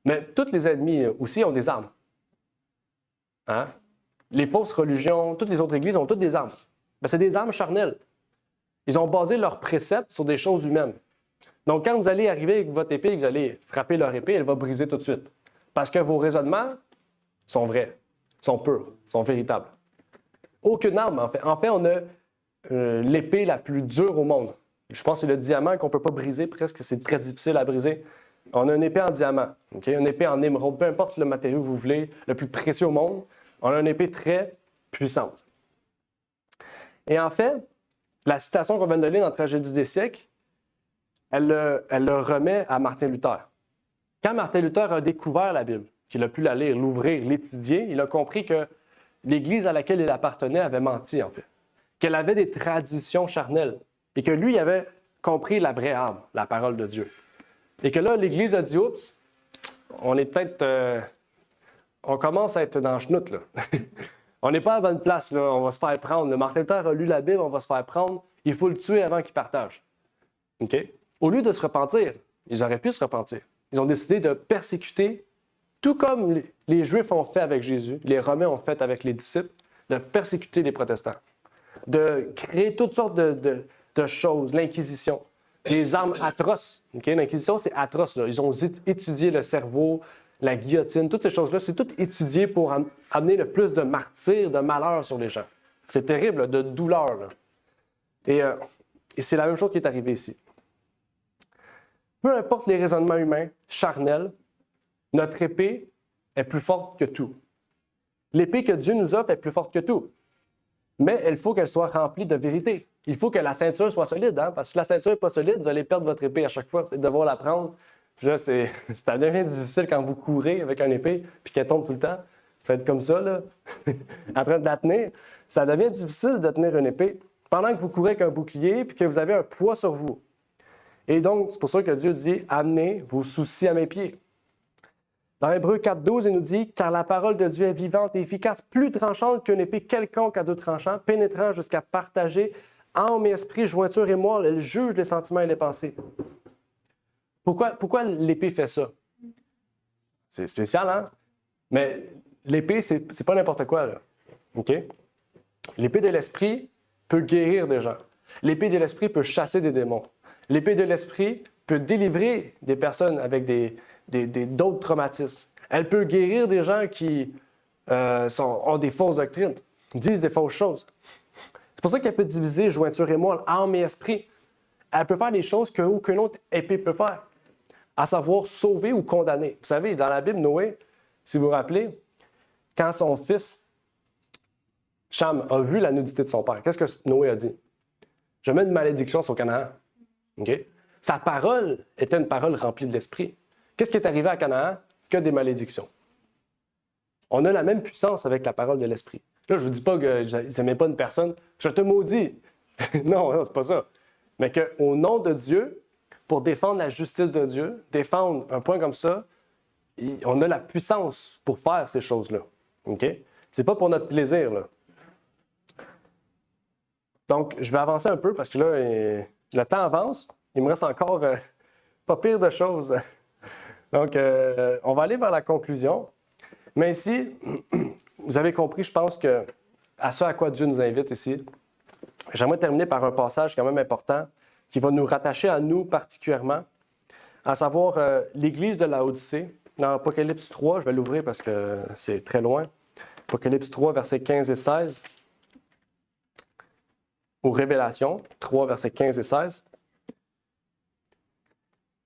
Mais tous les ennemis aussi ont des armes. Hein? Les fausses religions, toutes les autres églises ont toutes des armes. Bien, c'est des armes charnelles. Ils ont basé leurs préceptes sur des choses humaines. Donc, quand vous allez arriver avec votre épée et que vous allez frapper leur épée, elle va briser tout de suite. Parce que vos raisonnements sont vrais, sont purs, sont véritables. Aucune arme, en fait. En fait, on a l'épée la plus dure au monde. Je pense que c'est le diamant qu'on ne peut pas briser presque. C'est très difficile à briser. On a une épée en diamant, okay? Une épée en émeraude, peu importe le matériau que vous voulez, le plus précieux au monde. On a une épée très puissante. Et en fait, la citation qu'on vient de lire dans la Tragédie des siècles, elle le remet à Martin Luther. Quand Martin Luther a découvert la Bible, qu'il a pu la lire, l'ouvrir, l'étudier, il a compris que l'Église à laquelle il appartenait avait menti, en fait. Qu'elle avait des traditions charnelles et que lui avait compris la vraie âme, la parole de Dieu. Et que là, l'Église a dit, oups, on est peut-être... on commence à être dans le chenoute, là. On n'est pas à la bonne place, là. On va se faire prendre. Le Martin Luther a lu la Bible, on va se faire prendre. Il faut le tuer avant qu'il partage. OK? Au lieu de se repentir, ils auraient pu se repentir. Ils ont décidé de persécuter, tout comme les Juifs ont fait avec Jésus, les Romains ont fait avec les disciples, de persécuter les protestants, de créer toutes sortes de choses, l'Inquisition, des armes atroces. Okay? L'Inquisition, c'est atroce, là. Ils ont étudié le cerveau, la guillotine, toutes ces choses-là, c'est tout étudié pour amener le plus de martyrs, de malheur sur les gens. C'est terrible, là, de douleur. Là. Et c'est la même chose qui est arrivée ici. Peu importe les raisonnements humains, charnels, notre épée est plus forte que tout. L'épée que Dieu nous offre est plus forte que tout. Mais il faut qu'elle soit remplie de vérité. Il faut que la ceinture soit solide, hein? Parce que si la ceinture n'est pas solide, vous allez perdre votre épée à chaque fois. Vous allez devoir la prendre. Là, ça devient difficile quand vous courez avec une épée puis qu'elle tombe tout le temps. Ça va être comme ça, là, en train de la tenir. Ça devient difficile de tenir une épée pendant que vous courez avec un bouclier puis que vous avez un poids sur vous. Et donc, c'est pour ça que Dieu dit « Amenez vos soucis à mes pieds ». Dans Hébreux 4,12, il nous dit « Car la parole de Dieu est vivante et efficace, plus tranchante qu'une épée quelconque à deux tranchants, pénétrant jusqu'à partager âme et esprit, jointure et moelle. Elle juge les sentiments et les pensées. » Pourquoi l'épée fait ça? C'est spécial, hein? Mais l'épée, c'est pas n'importe quoi, là. OK? L'épée de l'esprit peut guérir des gens. L'épée de l'esprit peut chasser des démons. L'épée de l'esprit peut délivrer des personnes avec d'autres traumatismes. Elle peut guérir des gens qui ont des fausses doctrines, disent des fausses choses. C'est pour ça qu'elle peut diviser jointure et moelle, âme et esprit. Elle peut faire des choses qu'aucune autre épée peut faire, à savoir sauver ou condamner. Vous savez, dans la Bible, Noé, si vous vous rappelez, quand son fils Cham a vu la nudité de son père, qu'est-ce que Noé a dit? Je mets une malédiction sur Canaan. Okay? Sa parole était une parole remplie de l'esprit. Qu'est-ce qui est arrivé à Canaan? Que des malédictions. On a la même puissance avec la parole de l'esprit. Là, je ne vous dis pas qu'ils n'aimaient pas une personne. Je te maudis. Non, c'est pas ça. Mais qu'au nom de Dieu, pour défendre la justice de Dieu, défendre un point comme ça, on a la puissance pour faire ces choses-là. OK? C'est pas pour notre plaisir, là. Donc, je vais avancer un peu parce que là, le temps avance. Il me reste encore pas pire de choses. Donc, on va aller vers la conclusion. Mais ici, vous avez compris, je pense, à ce à quoi Dieu nous invite ici. J'aimerais terminer par un passage quand même important qui va nous rattacher à nous particulièrement, à savoir l'Église de Laodicée. Dans Apocalypse 3, je vais l'ouvrir parce que c'est très loin. Apocalypse 3, versets 15 et 16. Ou Révélation 3, versets 15 et 16.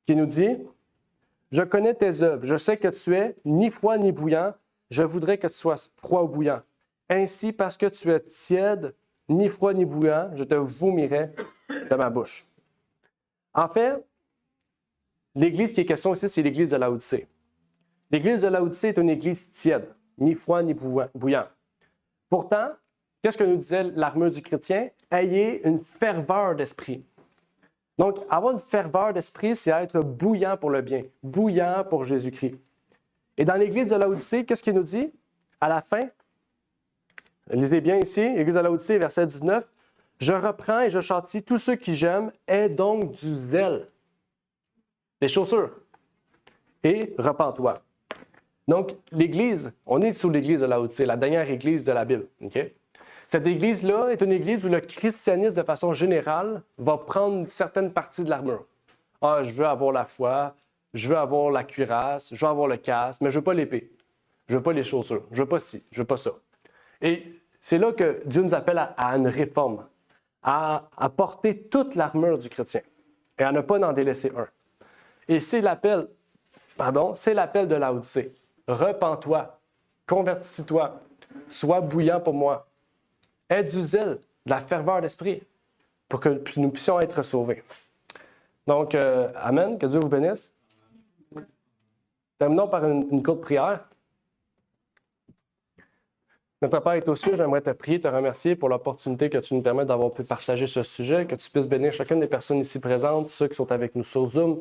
Qui nous dit « Je connais tes œuvres, je sais que tu es ni froid ni bouillant, je voudrais que tu sois froid ou bouillant. Ainsi, parce que tu es tiède, ni froid ni bouillant, je te vomirai de ma bouche. » En fait, l'Église qui est question ici, c'est l'Église de Laodicée. L'Église de Laodicée est une Église tiède, ni froid ni bouillant. Pourtant, qu'est-ce que nous disait l'armure du chrétien? Ayez une ferveur d'esprit. Donc, avoir une ferveur d'esprit, c'est être bouillant pour le bien, bouillant pour Jésus-Christ. Et dans l'Église de Laodicée, qu'est-ce qu'il nous dit? À la fin, lisez bien ici, l'Église de Laodicée, verset 19, « Je reprends et je châtie tous ceux qui j'aime, aie donc du zèle. » Les chaussures. Et repens-toi. Donc, l'Église, on est sous l'Église de Laodicée, la dernière Église de la Bible. Okay? Cette Église-là est une Église où le christianisme, de façon générale, va prendre certaines parties de l'armure. Ah, je veux avoir la foi, je veux avoir la cuirasse, je veux avoir le casque, mais je veux pas l'épée. Je veux pas les chaussures, je veux pas ci, je veux pas ça. Et c'est là que Dieu nous appelle à une réforme, à porter toute l'armure du chrétien et à ne pas en délaisser un. Et c'est l'appel de Laodicée. Repens-toi, convertis-toi, sois bouillant pour moi. Aie du zèle, de la ferveur d'esprit, pour que nous puissions être sauvés. Donc, Amen, que Dieu vous bénisse. Terminons par une courte prière. Notre Père est aux cieux, j'aimerais te prier, te remercier pour l'opportunité que tu nous permets d'avoir pu partager ce sujet, que tu puisses bénir chacune des personnes ici présentes, ceux qui sont avec nous sur Zoom,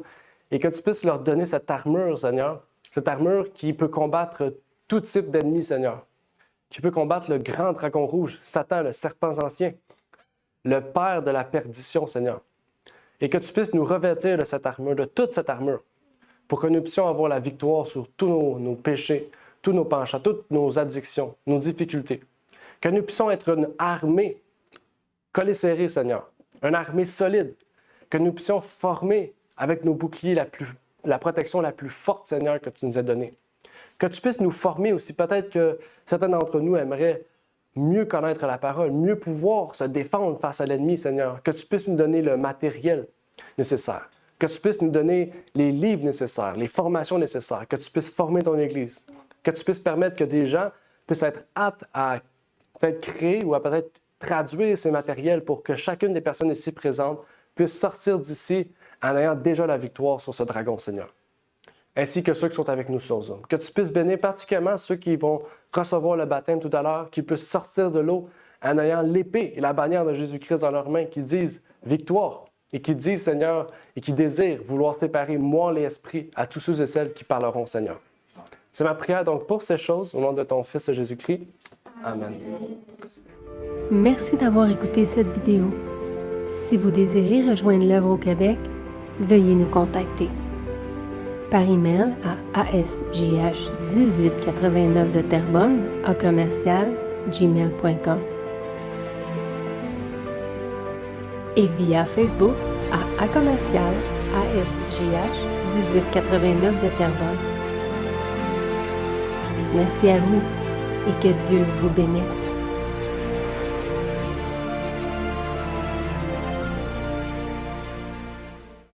et que tu puisses leur donner cette armure, Seigneur, cette armure qui peut combattre tout type d'ennemis, Seigneur, qui peut combattre le grand dragon rouge, Satan, le serpent ancien, le père de la perdition, Seigneur, et que tu puisses nous revêtir de cette armure, de toute cette armure, pour que nous puissions avoir la victoire sur tous nos péchés, tous nos penchants, toutes nos addictions, nos difficultés. Que nous puissions être une armée collée serrée, Seigneur, une armée solide, que nous puissions former avec nos boucliers la protection la plus forte, Seigneur, que tu nous as donnée. Que tu puisses nous former aussi. Peut-être que certains d'entre nous aimeraient mieux connaître la parole, mieux pouvoir se défendre face à l'ennemi, Seigneur. Que tu puisses nous donner le matériel nécessaire. Que tu puisses nous donner les livres nécessaires, les formations nécessaires. Que tu puisses former ton Église. Que tu puisses permettre que des gens puissent être aptes à peut-être créer ou à peut-être traduire ces matériels pour que chacune des personnes ici présentes puisse sortir d'ici en ayant déjà la victoire sur ce dragon, Seigneur. Ainsi que ceux qui sont avec nous sur Zoom. Que tu puisses bénir particulièrement ceux qui vont recevoir le baptême tout à l'heure, qu'ils puissent sortir de l'eau en ayant l'épée et la bannière de Jésus-Christ dans leurs mains, qui disent « victoire » et qui disent, Seigneur, et qui désirent vouloir séparer moi l'esprit à tous ceux et celles qui parleront, Seigneur. C'est ma prière donc pour ces choses, au nom de ton Fils Jésus-Christ. Amen. Merci d'avoir écouté cette vidéo. Si vous désirez rejoindre l'œuvre au Québec, veuillez nous contacter par email à asjh1889 de Terrebonne @gmail.com et via Facebook à commercial asjh1889 de Terrebonne. Merci à vous et que Dieu vous bénisse.